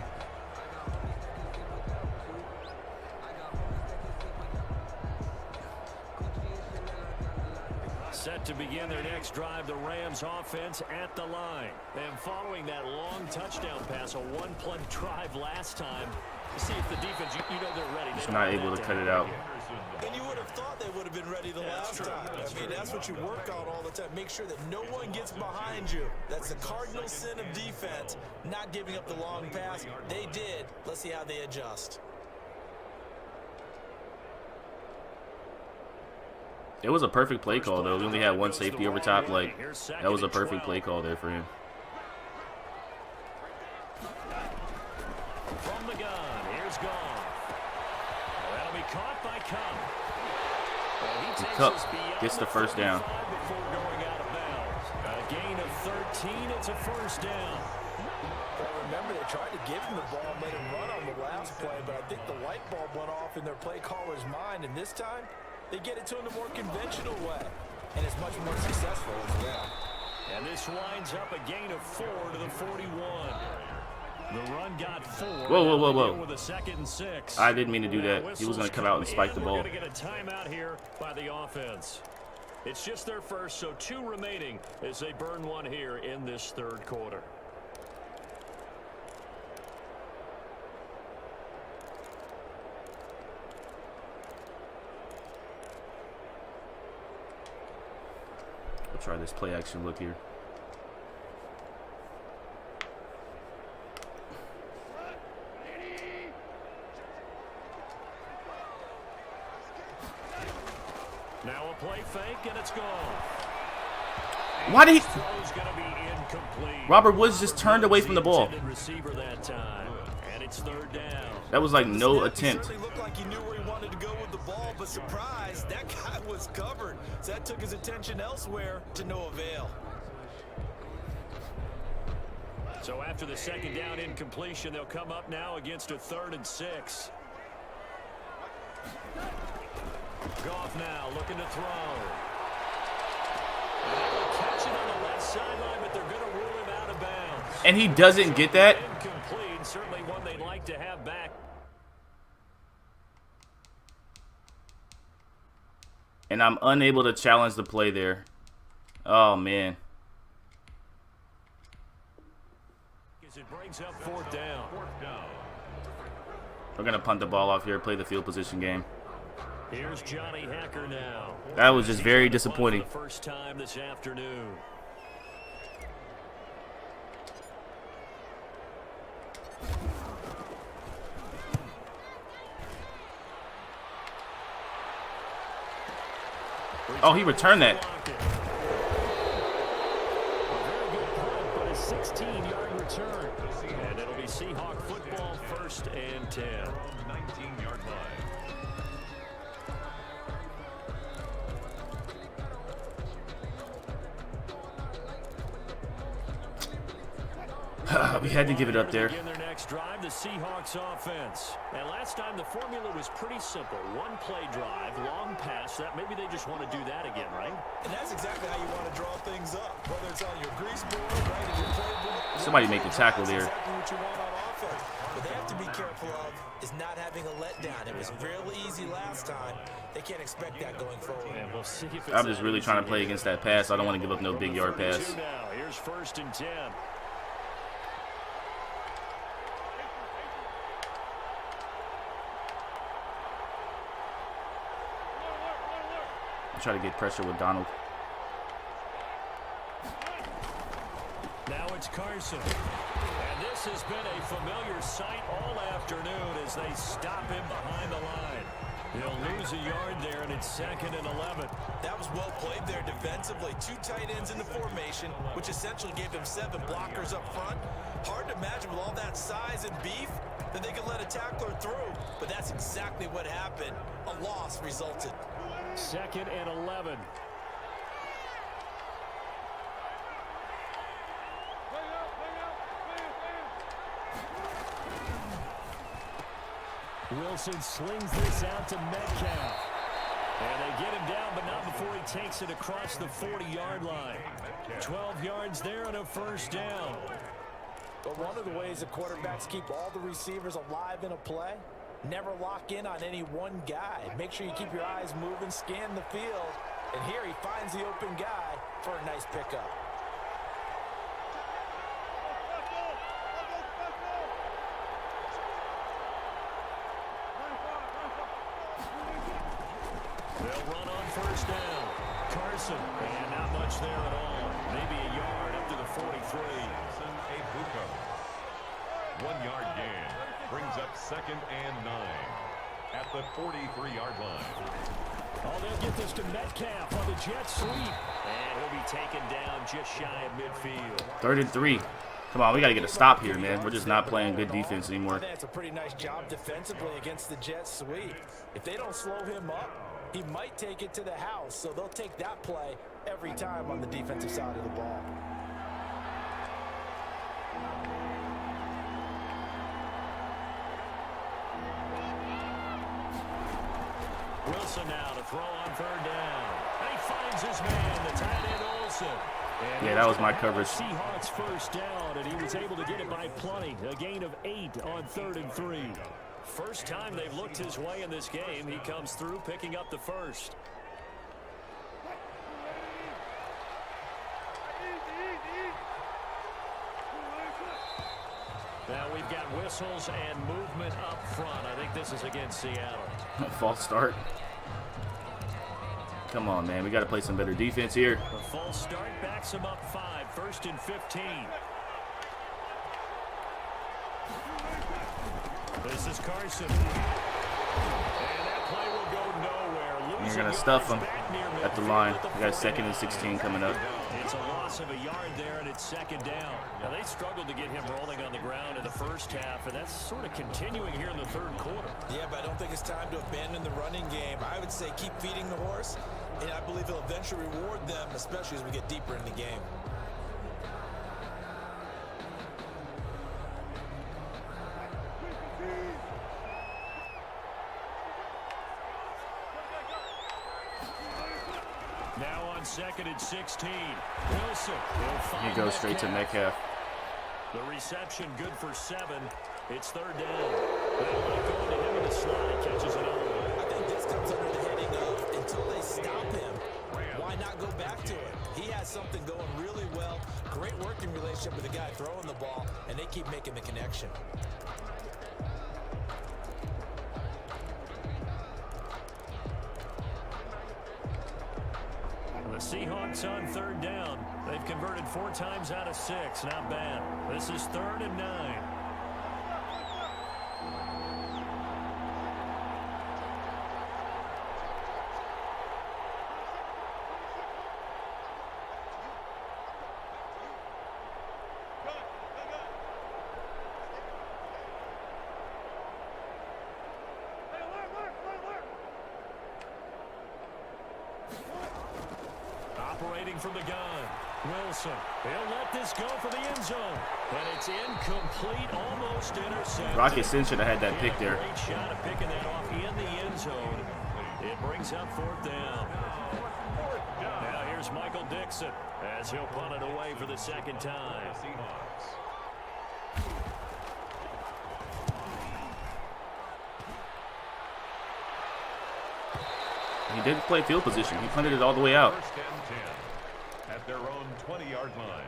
Speaker 3: Set to begin their next drive, the Rams offense at the line. And following that long touchdown pass, a one-play drive last time, to see if the defense, you know they're ready.
Speaker 1: He's not able to cut it out.
Speaker 5: And you would have thought they would have been ready the last time. I mean, that's what you work on all the time. Make sure that no one gets behind you. That's the cardinal sin of defense, not giving up the long pass. They did. Let's see how they adjust.
Speaker 1: It was a perfect play call, though. We only had one safety over top. Like, that was a perfect play call there for him.
Speaker 3: From the gun, here's Goff. That'll be caught by Cup.
Speaker 1: Cup gets the first down.
Speaker 3: Before going out of bounds. A gain of 13, it's a first down.
Speaker 5: Well, remember, they tried to give him the ball and let him run on the last play, but I think the light bulb went off in their play caller's mind, and this time, they get it to him the more conventional way, and it's much more successful as well.
Speaker 3: And this winds up a gain of 4 to the 41. The run got 4.
Speaker 1: Whoa.
Speaker 3: With a 2nd and 6.
Speaker 1: I didn't mean to do that. He was going to come out and spike the ball.
Speaker 3: We're going to get a timeout here by the offense. It's just their first, so 2 remaining as they burn one here in this third quarter.
Speaker 1: We'll try this play action look here.
Speaker 3: Now a play fake, and it's gone.
Speaker 1: Why did he?
Speaker 3: Throw's gonna be incomplete.
Speaker 1: Robert Woods just turned away from the ball.
Speaker 3: Intended receiver that time, and it's third down.
Speaker 1: That was like no
Speaker 5: Snap,
Speaker 1: attempt.
Speaker 5: He certainly looked like he knew where he wanted to go with the ball, but surprise, that guy was covered. So that took his attention elsewhere to no avail.
Speaker 3: So after the second down incompletion, they'll come up now against a 3rd and 6. Goff now looking to throw. And they will catch it on the left sideline, but they're going to rule him out of bounds.
Speaker 1: And he doesn't get that?
Speaker 3: Incomplete, certainly one they'd like to have back.
Speaker 1: And I'm unable to challenge the play there. Oh, man.
Speaker 3: As it brings up 4th down.
Speaker 1: We're going to punt the ball off here, play the field position game.
Speaker 3: Here's Johnny Hacker now.
Speaker 1: That was just very disappointing.
Speaker 3: For the first time this afternoon.
Speaker 1: Oh, he returned that.
Speaker 3: 16-yard return. And it'll be Seahawk football, 1st and 10.
Speaker 4: 19-yard line.
Speaker 1: We had to give it up there.
Speaker 3: Begin their next drive, the Seahawks offense. And last time the formula was pretty simple. One play drive, long pass. That maybe they just want to do that again, right?
Speaker 5: And that's exactly how you want to draw things up. Whether it's on your grease board, right in your playbook.
Speaker 1: Somebody make the tackle there.
Speaker 5: That's exactly what you want on offense. What they have to be careful of is not having a letdown. It was real easy last time. They can't expect that going forward.
Speaker 3: And we'll see if it's
Speaker 1: I'm just really trying to play against that pass. I don't want to give up no big yard pass.
Speaker 3: Now, here's 1st and 10.
Speaker 1: Try to get pressure with Donald.
Speaker 3: Now it's Carson. And this has been a familiar sight all afternoon as they stop him behind the line. He'll lose a yard there, and it's 2nd and 11.
Speaker 5: That was well played there defensively. 2 tight ends in the formation, which essentially gave him 7 blockers up front. Hard to imagine with all that size and beef that they could let a tackler through. But that's exactly what happened. A loss resulted.
Speaker 3: 2nd and 11. Wilson slings this out to Metcalf. And they get him down, but not before he takes it across the 40-yard line. 12 yards there and a 1st down.
Speaker 5: But one of the ways that quarterbacks keep all the receivers alive in a play, never lock in on any one guy. Make sure you keep your eyes moving, scan the field. And here he finds the open guy for a nice pickup.
Speaker 3: They'll run on 1st down. Carson, and not much there at all. Maybe a yard up to the 43.
Speaker 4: 1-yard gain. Brings up 2nd and 9 at the 43-yard line.
Speaker 3: Oh, they'll get this to Metcalf on the jet sweep. And he'll be taken down just shy of midfield.
Speaker 1: 3rd and 3. Come on, we got to get a stop here, man. We're just not playing good defense anymore.
Speaker 5: That's a pretty nice job defensively against the jet sweep. If they don't slow him up, he might take it to the house. So they'll take that play every time on the defensive side of the ball.
Speaker 3: Wilson now to throw on 3rd down. And he finds his man, the tight end Olsen. And
Speaker 1: Yeah, that was my coverage.
Speaker 3: Seahawks 1st down, and he was able to get it by plenty. A gain of 8 on 3rd and 3. First time they've looked his way in this game. He comes through picking up the 1st. Now we've got whistles and movement up front. I think this is against Seattle.
Speaker 1: False start. Come on, man. We got to play some better defense here.
Speaker 3: The false start backs him up 5. 1st and 15. This is Carson. And that play will go nowhere.
Speaker 1: You're going to stuff him at the line. We got 2nd and 16 coming up.
Speaker 3: It's a loss of a yard there, and it's 2nd down. Now, they struggled to get him rolling on the ground in the 1st half, and that's sort of continuing here in the 3rd quarter.
Speaker 5: Yeah, but I don't think it's time to abandon the running game. I would say keep feeding the horse, and I believe he'll eventually reward them, especially as we get deeper in the game.
Speaker 3: Now on 2nd and 16. Wilson.
Speaker 1: He goes straight to Metcalf.
Speaker 3: The reception good for 7. It's 3rd down. They'll let go to him in the slot. He catches another one.
Speaker 5: I think this comes under the heading of until they stop him, why not go back to it? He has something going really well. Great working relationship with the guy throwing the ball, and they keep making the connection.
Speaker 3: The Seahawks on 3rd down. They've converted 4 times out of 6. Not bad. This is 3rd and 9. operating from the gun. Wilson, he'll let this go for the end zone. And it's incomplete, almost intercepted.
Speaker 1: Rocket Sin should have had that pick there.
Speaker 3: Great shot of picking that off in the end zone. It brings up 4th down. Now here's Michael Dixon as he'll punt it away for the 2nd time.
Speaker 1: He didn't play field position. He punted it all the way out.
Speaker 4: 1st and 10 at their own 20-yard line.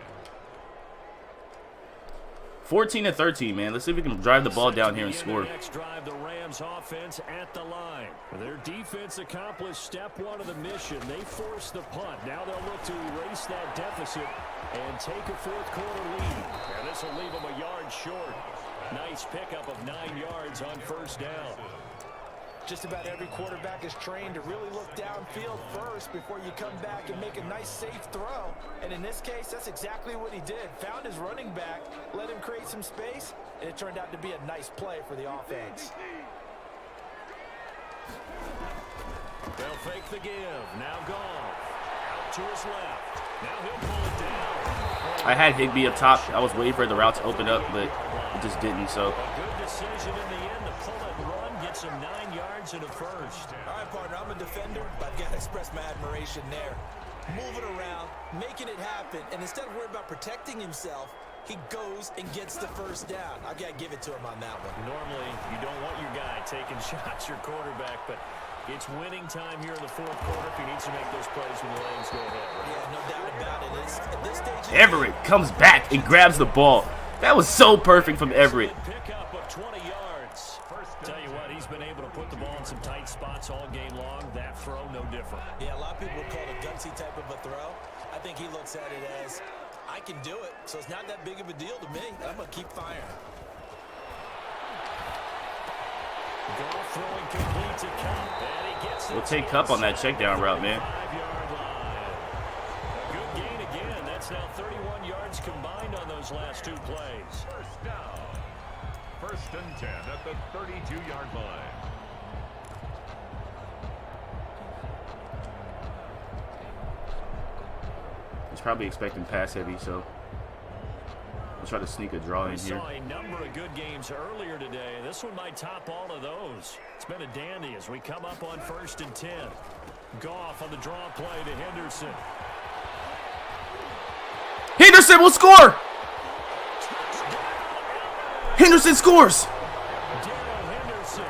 Speaker 1: 14-13, man. Let's see if we can drive the ball down here and score.
Speaker 3: Next drive, the Rams offense at the line. Their defense accomplished step 1 of the mission. They forced the punt. Now they'll look to erase that deficit and take a 4th quarter lead. And this will leave them a yard short. Nice pickup of 9 yards on 1st down.
Speaker 5: Just about every quarterback is trained to really look downfield first before you come back and make a nice, safe throw. And in this case, that's exactly what he did. Found his running back, let him create some space, and it turned out to be a nice play for the offense.
Speaker 3: They'll fake the give. Now Goff. Out to his left. Now he'll pull it down.
Speaker 1: I had Higbee up top. I was waiting for the route to open up, but it just didn't. So
Speaker 3: A good decision in the end to pull it and run. Gets him 9 yards and a 1st.
Speaker 5: All right, partner, I'm a defender, but I've got to express my admiration there. Moving around, making it happen, and instead of worrying about protecting himself, he goes and gets the 1st down. I've got to give it to him on that one.
Speaker 3: Normally, you don't want your guy taking shots, your quarterback, but it's winning time here in the 4th quarter if he needs to make those plays when the lanes go ahead. Right?
Speaker 5: Yeah, no doubt about it. At this stage,
Speaker 1: Everett comes back and grabs the ball. That was so perfect from Everett.
Speaker 3: Pickup of 20 yards. Tell you what, he's been able to put the ball in some tight spots all game long. That throw, no different.
Speaker 5: Yeah, a lot of people would call it a gutsy type of a throw. I think he looks at it as, I can do it, so it's not that big of a deal to me. I'm going to keep firing.
Speaker 3: Goff throwing complete to Cup, and he gets it.
Speaker 1: We'll take Cup on that check down route, man.
Speaker 3: 5-yard line. Good gain again. That's now 31 yards combined on those last 2 plays.
Speaker 4: 1st down. 1st and 10 at the 32-yard line.
Speaker 1: He's probably expecting pass heavy, so we'll try to sneak a draw in
Speaker 3: We
Speaker 1: here.
Speaker 3: saw a number of good games earlier today. This one might top all of those. It's been a dandy as we come up on 1st and 10. Goff on the draw play to Henderson.
Speaker 1: Henderson will score! Henderson scores!
Speaker 3: Darrell Henderson,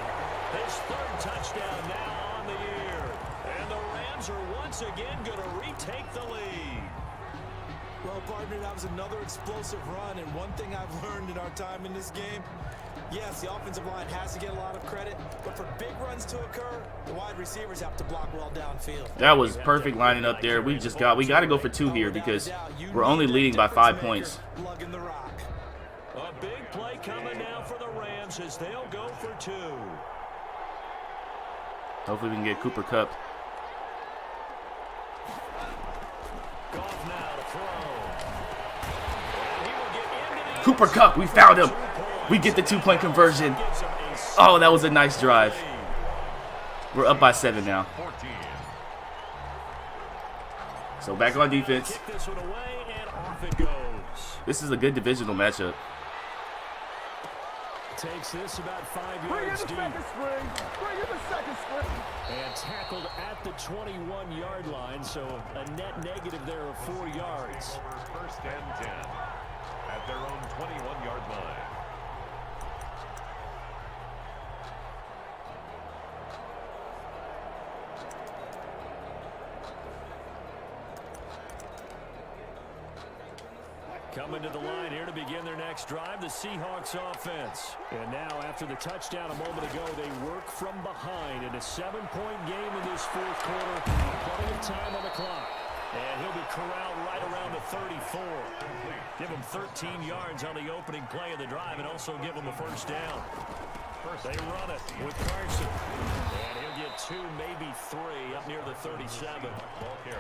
Speaker 3: his 3rd touchdown now on the year. And the Rams are once again going to retake the lead.
Speaker 5: Well, partner, that was another explosive run, and one thing I've learned in our time in this game, yes, the offensive line has to get a lot of credit, but for big runs to occur, the wide receivers have to block well downfield.
Speaker 1: That was perfect lining up there. We got to go for 2 here because we're only leading by 5 points.
Speaker 5: Lugging the rock.
Speaker 3: A big play coming now for the Rams as they'll go for 2.
Speaker 1: Hopefully we can get Cooper Kupp.
Speaker 3: Goff now to throw. And he will get into the
Speaker 1: Cooper Kupp, we found him. We get the 2-point conversion.
Speaker 3: gives him a
Speaker 1: Oh, that was a nice drive. We're up by 7 now.
Speaker 4: 14.
Speaker 1: So back on defense.
Speaker 3: kick this one away, and off it goes.
Speaker 1: This is a good divisional matchup.
Speaker 3: Takes this about 5 yards deep. And tackled at the 21-yard line, so a net negative there of 4 yards.
Speaker 4: 1st and 10 at their own 21-yard line.
Speaker 3: Coming to the line here to begin their next drive, the Seahawks offense. And now, after the touchdown a moment ago, they work from behind in a 7-point game in this 4th quarter. Plenty of time on the clock. And he'll be corralled right around the 34. Give him 13 yards on the opening play of the drive and also give him a 1st down. They run it with Carson. And he'll get 2, maybe 3, up near the 37.
Speaker 4: Ball carrier.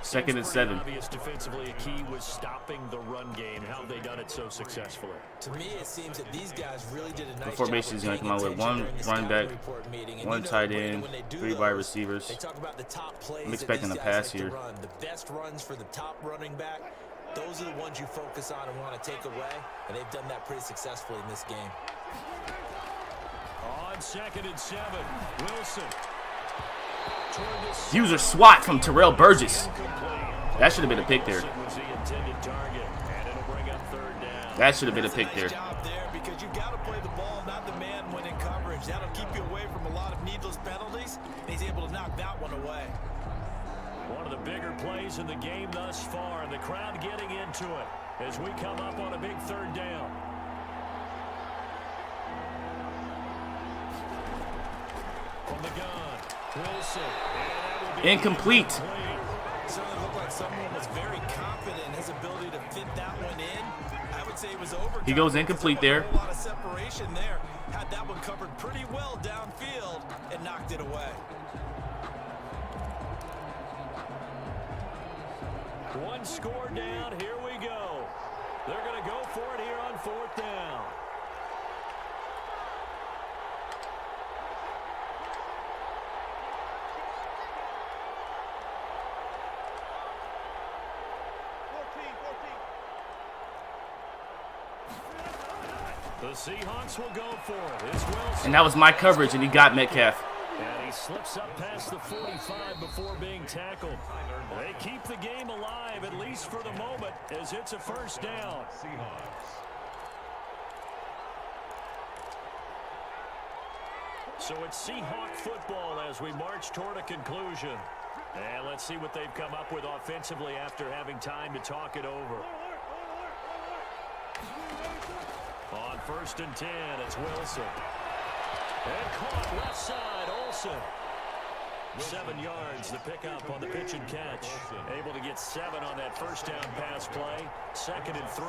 Speaker 1: 2nd and 7.
Speaker 3: Obvious defensively, a key was stopping the run game. How have they done it so successfully?
Speaker 5: To me, it seems that these guys really did a nice
Speaker 1: The formation is going to come out with 1 running back, 1 tight end, 3 wide receivers.
Speaker 5: They talk about the top plays.
Speaker 1: I'm expecting a pass here.
Speaker 5: The best runs for the top running back. Those are the ones you focus on and want to take away, and they've done that pretty successfully in this game.
Speaker 3: On 2nd and 7, Wilson.
Speaker 1: User swat from Terrell Burgess. That should have been a pick there. That should have been a pick there.
Speaker 5: Because you've got to play the ball, not the man when in coverage. That'll keep you away from a lot of needless penalties. And he's able to knock that one away.
Speaker 3: One of the bigger plays in the game thus far, and the crowd getting into it as we come up on a big 3rd down. From the gun, Wilson.
Speaker 1: Incomplete.
Speaker 5: Certainly looked like someone was very confident in his ability to fit that one in. I would say it was over.
Speaker 1: He goes incomplete there.
Speaker 5: A lot of separation there. Had that one covered pretty well downfield and knocked it away.
Speaker 3: One score down. Here we go. They're going to go for it here on 4th down. The Seahawks will go for it. It's Wilson.
Speaker 1: And that was my coverage, and he got Metcalf.
Speaker 3: And he slips up past the 45 before being tackled. They keep the game alive, at least for the moment, as it's a 1st down. So it's Seahawk football as we march toward a conclusion. And let's see what they've come up with offensively after having time to talk it over. On 1st and 10, it's Wilson. And caught left side, Olsen. 7 yards, the pickup on the pitch and catch. Able to get 7 on that 1st down pass play. 2nd and 3.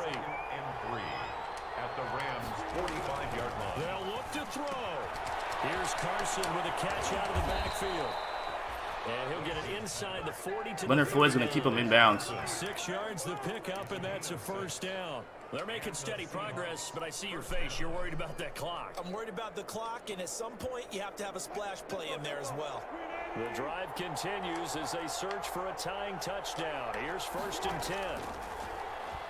Speaker 4: At the Rams' 45-yard line.
Speaker 3: They'll look to throw. Here's Carson with a catch out of the backfield. And he'll get it inside the 40 to
Speaker 1: Leonard Floyd's going to keep him in bounds.
Speaker 3: 6 yards the pickup, and that's a 1st down. They're making steady progress, but I see your face. You're worried about that clock.
Speaker 5: I'm worried about the clock, and at some point, you have to have a splash play in there as well.
Speaker 3: The drive continues as they search for a tying touchdown. Here's 1st and 10.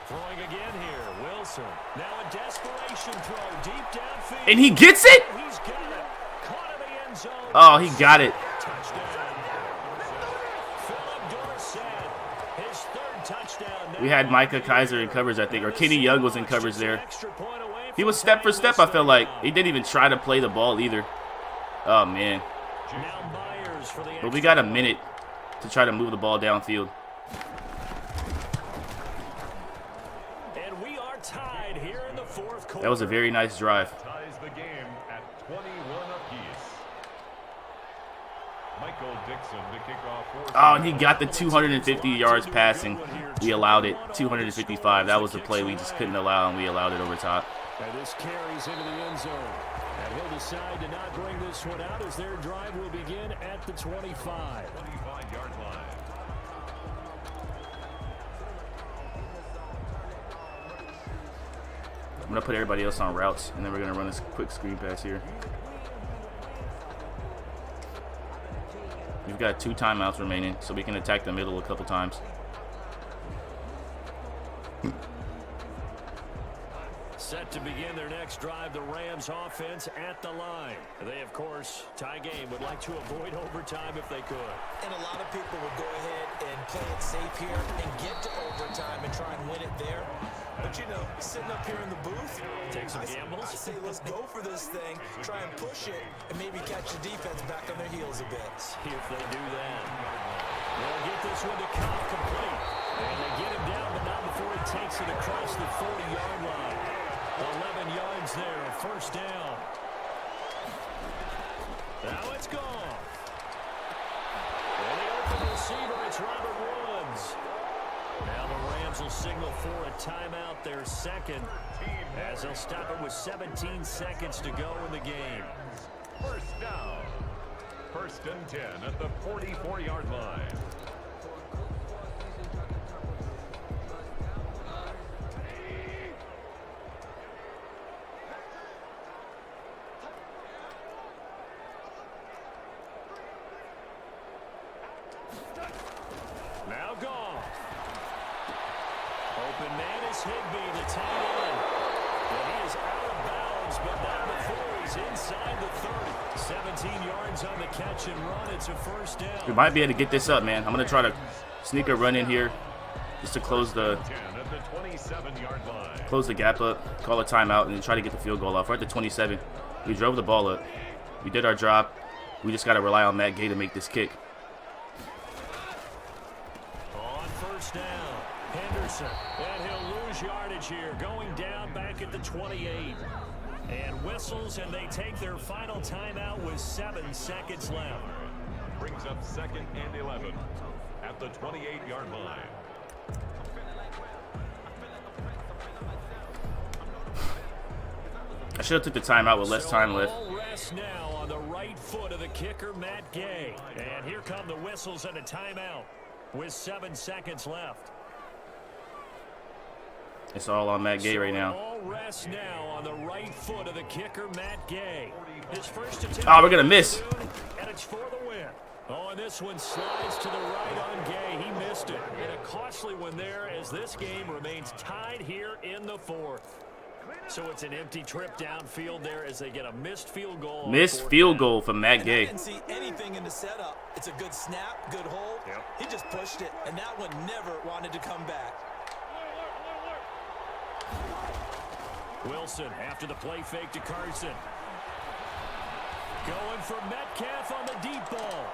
Speaker 3: Throwing again here, Wilson. Now a desperation throw deep downfield.
Speaker 1: And he gets it?
Speaker 3: He's got it. Caught in the end zone.
Speaker 1: Oh, he got it.
Speaker 3: Touchdown. Philip Dorsett, his 3rd touchdown.
Speaker 1: We had Micah Kaiser in coverage, I think, or Kenny Young was in coverage there. He was step for step, I felt like. He didn't even try to play the ball either. Oh, man. But we got a minute to try to move the ball downfield.
Speaker 3: And we are tied here in the 4th quarter.
Speaker 1: That was a very nice drive.
Speaker 4: Ties the game at 21 apiece. Michael Dixon to kick off.
Speaker 1: Oh, and he got the 250 yards passing. We allowed it. 255. That was the play we just couldn't allow, and we allowed it over top.
Speaker 3: And this carries into the end zone. And he'll decide to not bring this one out as their drive will begin at the 25.
Speaker 4: 25-yard line.
Speaker 1: I'm going to put everybody else on routes, and then we're going to run this quick screen pass here. We've got 2 timeouts remaining, so we can attack the middle a couple times.
Speaker 3: Set to begin their next drive, the Rams offense at the line. They, of course, tie game, would like to avoid overtime if they could.
Speaker 5: And a lot of people would go ahead and play it safe here and get to overtime and try and win it there. But, you know, sitting up here in the booth,
Speaker 3: take some gambles.
Speaker 5: I say let's go for this thing, try and push it, and maybe catch the defense back on their heels a bit.
Speaker 3: See if they do that. They'll get this one to Cobb complete. And they get him down, but not before he takes it across the 40-yard line. 11 yards there, a 1st down. Now it's gone. And the open receiver, it's Robert Woods. Now the Rams will signal for a timeout, their 2nd, as they'll stop it with 17 seconds to go in the game.
Speaker 4: 1st down. First and 10 at the 44-yard line.
Speaker 3: Now gone. Open man is Higbee, the tight end. And he is out of bounds, but not before he's inside the 30. 17 yards on the catch and run. It's a first down.
Speaker 1: We might be able to get this up, man. I'm going to try to sneak a run in here just to close the gap up, call a timeout, and then try to get the field goal off. We're at the 27. We drove the ball up. We did our drop. We just got to rely on Matt Gay to make this kick.
Speaker 3: On first down, Henderson. And he'll lose yardage here, going down back at the 28. And whistles, and they take their final timeout with 7 seconds left.
Speaker 4: Brings up 2nd and 11 at the 28-yard line.
Speaker 1: I should have took the timeout with less time left.
Speaker 3: All rest now on the right foot of the kicker, Matt Gay. And here come the whistles and a timeout with 7 seconds left.
Speaker 1: It's all on Matt Gay right now.
Speaker 3: All rest now on the right foot of the kicker, Matt Gay. His first attempt.
Speaker 1: Oh, we're going to miss.
Speaker 3: And it's for the win. Oh, and this one slides to the right on Gay. He missed it. And a costly one there as this game remains tied here in the 4th. So it's an empty trip downfield there as they get a missed field goal.
Speaker 1: Missed field goal from Matt Gay.
Speaker 5: I didn't see anything in the setup. It's a good snap, good hold.
Speaker 3: Yep.
Speaker 5: He just pushed it, and that one never wanted to come back.
Speaker 3: Wilson after the play fake to Carson. Going for Metcalf on the deep ball.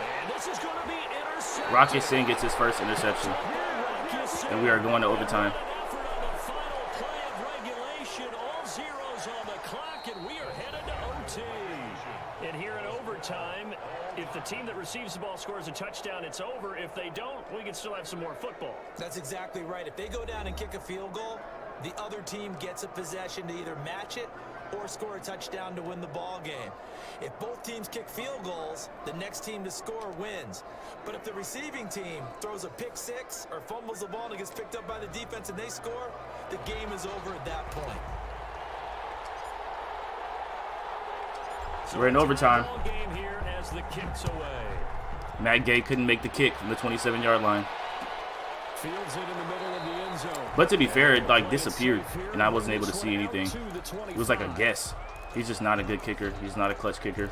Speaker 3: And this is going to be intercepted.
Speaker 1: Rocket Singh gets his first interception. And we are going to overtime.
Speaker 3: All zeros on the clock, and we are headed to OT. And here in overtime, if the team that receives the ball scores a touchdown, it's over. If they don't, we can still have some more football.
Speaker 5: That's exactly right. If they go down and kick a field goal, the other team gets a possession to either match it or score a touchdown to win the ball game. If both teams kick field goals, the next team to score wins. But if the receiving team throws a pick six or fumbles the ball and it gets picked up by the defense and they score, the game is over at that point.
Speaker 1: So we're in overtime.
Speaker 3: Game here as the kick's away.
Speaker 1: Matt Gay couldn't make the kick from the 27-yard line.
Speaker 3: Fields it in the middle of the end zone.
Speaker 1: But to be fair, it like disappeared, and I wasn't able to see anything. It was like a guess. He's just not a good kicker. He's not a clutch kicker.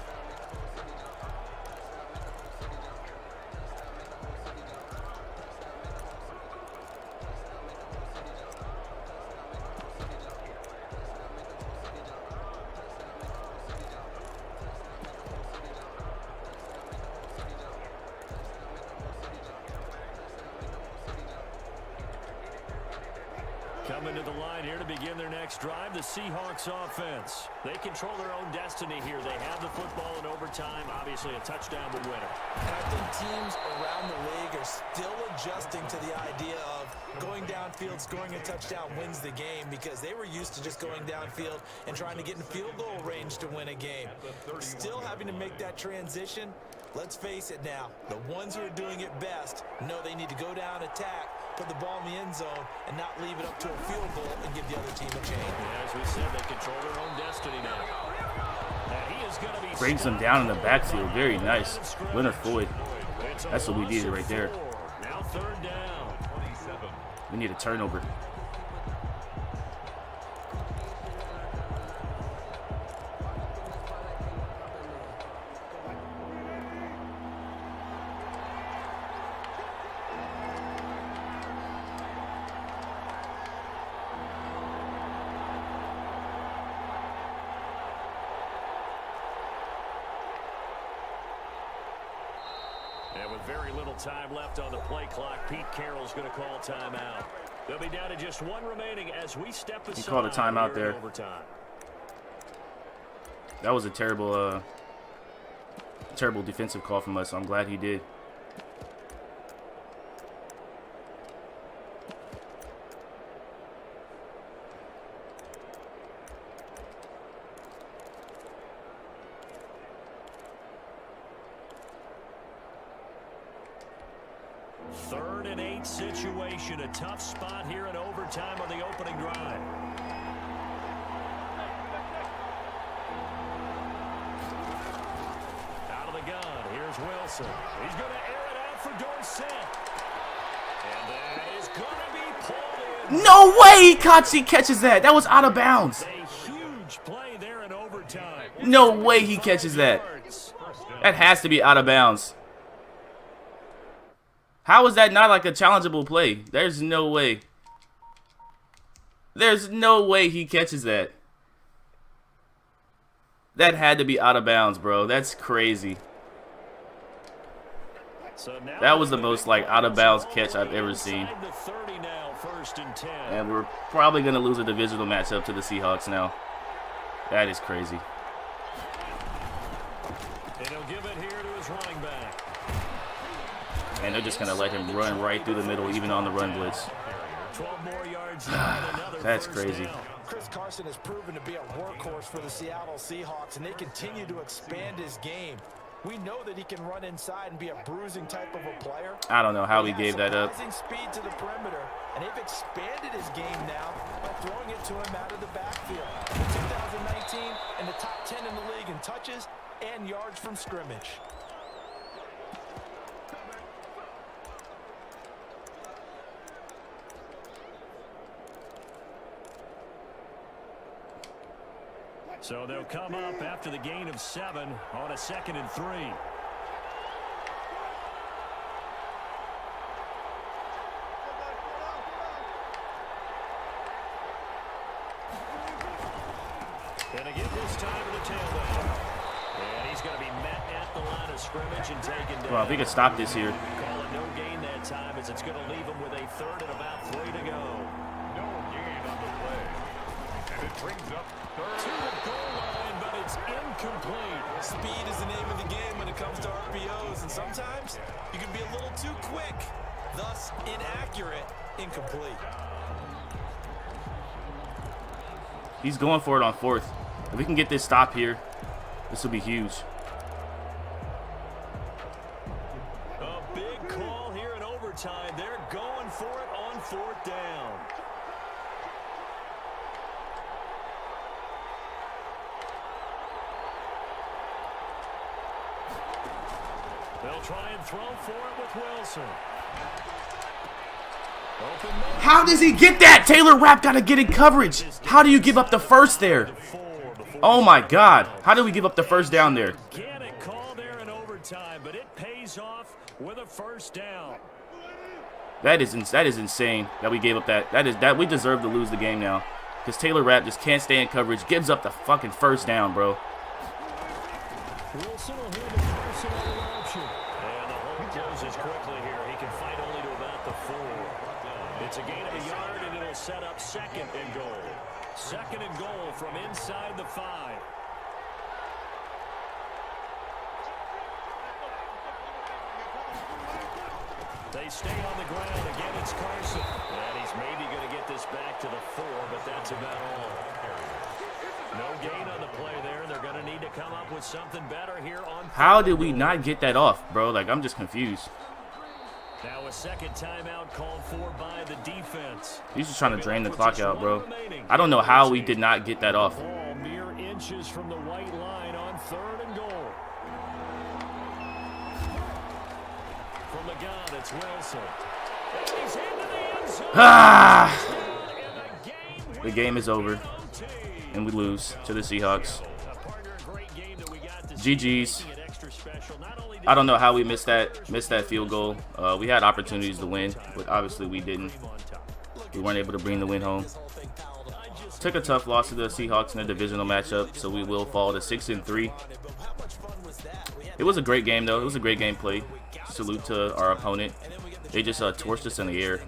Speaker 3: Coming to the line here to begin their next drive, the Seahawks offense. They control their own destiny here. They have the football in overtime. Obviously, a touchdown would win it.
Speaker 5: And I think teams around the league are still adjusting to the idea of going downfield, scoring a touchdown wins the game, because they were used to just going downfield and trying to get in field goal range to win a game. Still having to make that transition. Let's face it now, the ones who are doing it best know they need to go down, attack, put the ball in the end zone, and not leave it up to a field goal and give the other team a chance.
Speaker 3: Yeah, as we said, they control their own destiny now. He is going to be
Speaker 1: Brings them down in the backfield. Very nice. Leonard Floyd. That's what we needed right there.
Speaker 3: Now third down.
Speaker 1: We need a turnover.
Speaker 3: And with very little time left on the play clock, Pete Carroll's going to call timeout. They'll be down to just one remaining as we step aside.
Speaker 1: He called a timeout there.
Speaker 3: Overtime.
Speaker 1: That was a terrible defensive call from us. So I'm glad he did.
Speaker 3: 3rd and 8 situation. A tough spot here in overtime on the opening drive. Out of the gun. Here's Wilson. He's going to air it out for Dorsett. And that is going to be pulled in.
Speaker 1: No way he catches that. That was out of bounds.
Speaker 3: A huge play there in overtime.
Speaker 1: No way he catches that. That has to be out of bounds. How is that not like a challengeable play? There's no way. There's no way he catches that. That had to be out of bounds, bro. That's crazy. That was the most like out of bounds catch I've ever seen. And we're probably going to lose a divisional matchup to the Seahawks now. That is crazy.
Speaker 3: And he'll give it here to his running back.
Speaker 1: And they're just going to let him run right through the middle, even on the run blitz.
Speaker 3: 12 more yards.
Speaker 1: That's crazy.
Speaker 5: Chris Carson has proven to be a workhorse for the Seattle Seahawks, and they continue to expand his game. We know that he can run inside and be a bruising type of a player.
Speaker 1: I don't know how he gave that up.
Speaker 5: Speed to the perimeter, and they've expanded his game now by throwing it to him out of the backfield. In 2019, in the top 10 in the league in touches and yards from scrimmage.
Speaker 3: So they'll come up after the gain of 7 on a 2nd and 3. And again this time to the tailback. And he's going to be met at the line of scrimmage and taken down.
Speaker 1: Well, if we could stop this here.
Speaker 3: Call it no gain that time as it's going to leave him with a 3rd and about 3 to go.
Speaker 4: No gain on the play. And it brings up 3rd.
Speaker 3: To the goal line, but it's incomplete.
Speaker 5: Speed is the name of the game when it comes to RPOs, and sometimes you can be a little too quick, thus inaccurate, incomplete.
Speaker 1: He's going for it on 4th. If we can get this stop here, this will be huge.
Speaker 3: A big call here in overtime. They're going for it on 4th down. They'll try and throw for it with Wilson.
Speaker 1: How does he get that? Taylor Rapp got to get in coverage. How do you give up the first there? Oh my God. How did we give up the first down there?
Speaker 3: Gigantic call there in overtime, but it pays off with a 1st down.
Speaker 1: That is insane that we gave up that. We deserve to lose the game now. Because Taylor Rapp just can't stay in coverage. Gives up the fucking first down, bro.
Speaker 3: Wilson will hear the personnel option. And the hold closes quickly here. He can fight only to about the 4. It's a gain of a yard, and it'll set up 2nd and goal. 2nd and goal from inside the 5. They stay on the ground. Again, it's Carson. And he's maybe going to get this back to the 4, but that's about all. No gain on the play there. They're going to need to come up with something better here on.
Speaker 1: How did we not get that off, bro? Like, I'm just confused.
Speaker 3: Now a 2nd timeout called for by the defense.
Speaker 1: He's just trying to drain the clock out, bro. I don't know how we did not get that off.
Speaker 3: Ball mere inches from the white line on 3rd and goal. From the gun, it's Wilson. He's into the end zone.
Speaker 1: Ah! The game is over, and we lose to the Seahawks. GG's. I don't know how we missed that field goal. We had opportunities to win, but obviously we didn't. We weren't able to bring the win home. Took a tough loss to the Seahawks in a divisional matchup, so we will fall to 6-3. It was a great game, though. It was a great game played. Salute to our opponent. They just torched us in the air.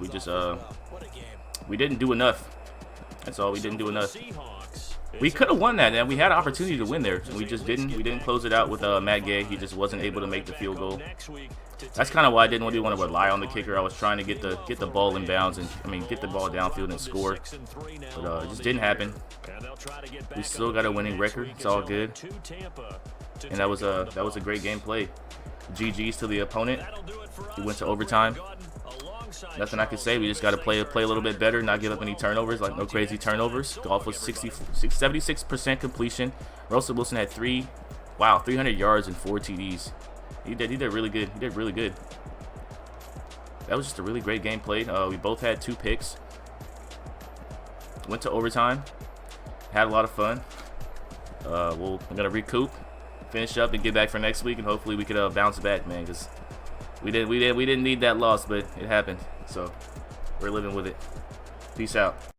Speaker 1: We didn't do enough. That's all. We didn't do enough. We could have won that, and we had an opportunity to win there, and we just didn't. We didn't close it out with Matt Gay. He just wasn't able to make the field goal. That's kind of why I didn't really want to rely on the kicker. I was trying to get the ball in bounds and get the ball downfield and score, but it just didn't happen. We still got a winning record. It's all good, and that was a great game played. GG's to the opponent. We went to overtime. nothing I can say. We just got to play a little bit better, not give up any turnovers, like no crazy turnovers. Golf was 76% completion. Russell Wilson had 300 yards and 4 TDs. He did really good. He did really good. That was just a really great game played. We both had 2 picks. Went to overtime. Had a lot of fun. I'm gonna recoup, finish up, and get back for next week, and hopefully we could bounce back, man. Because we didn't need that loss, but it happened. So we're living with it. Peace out.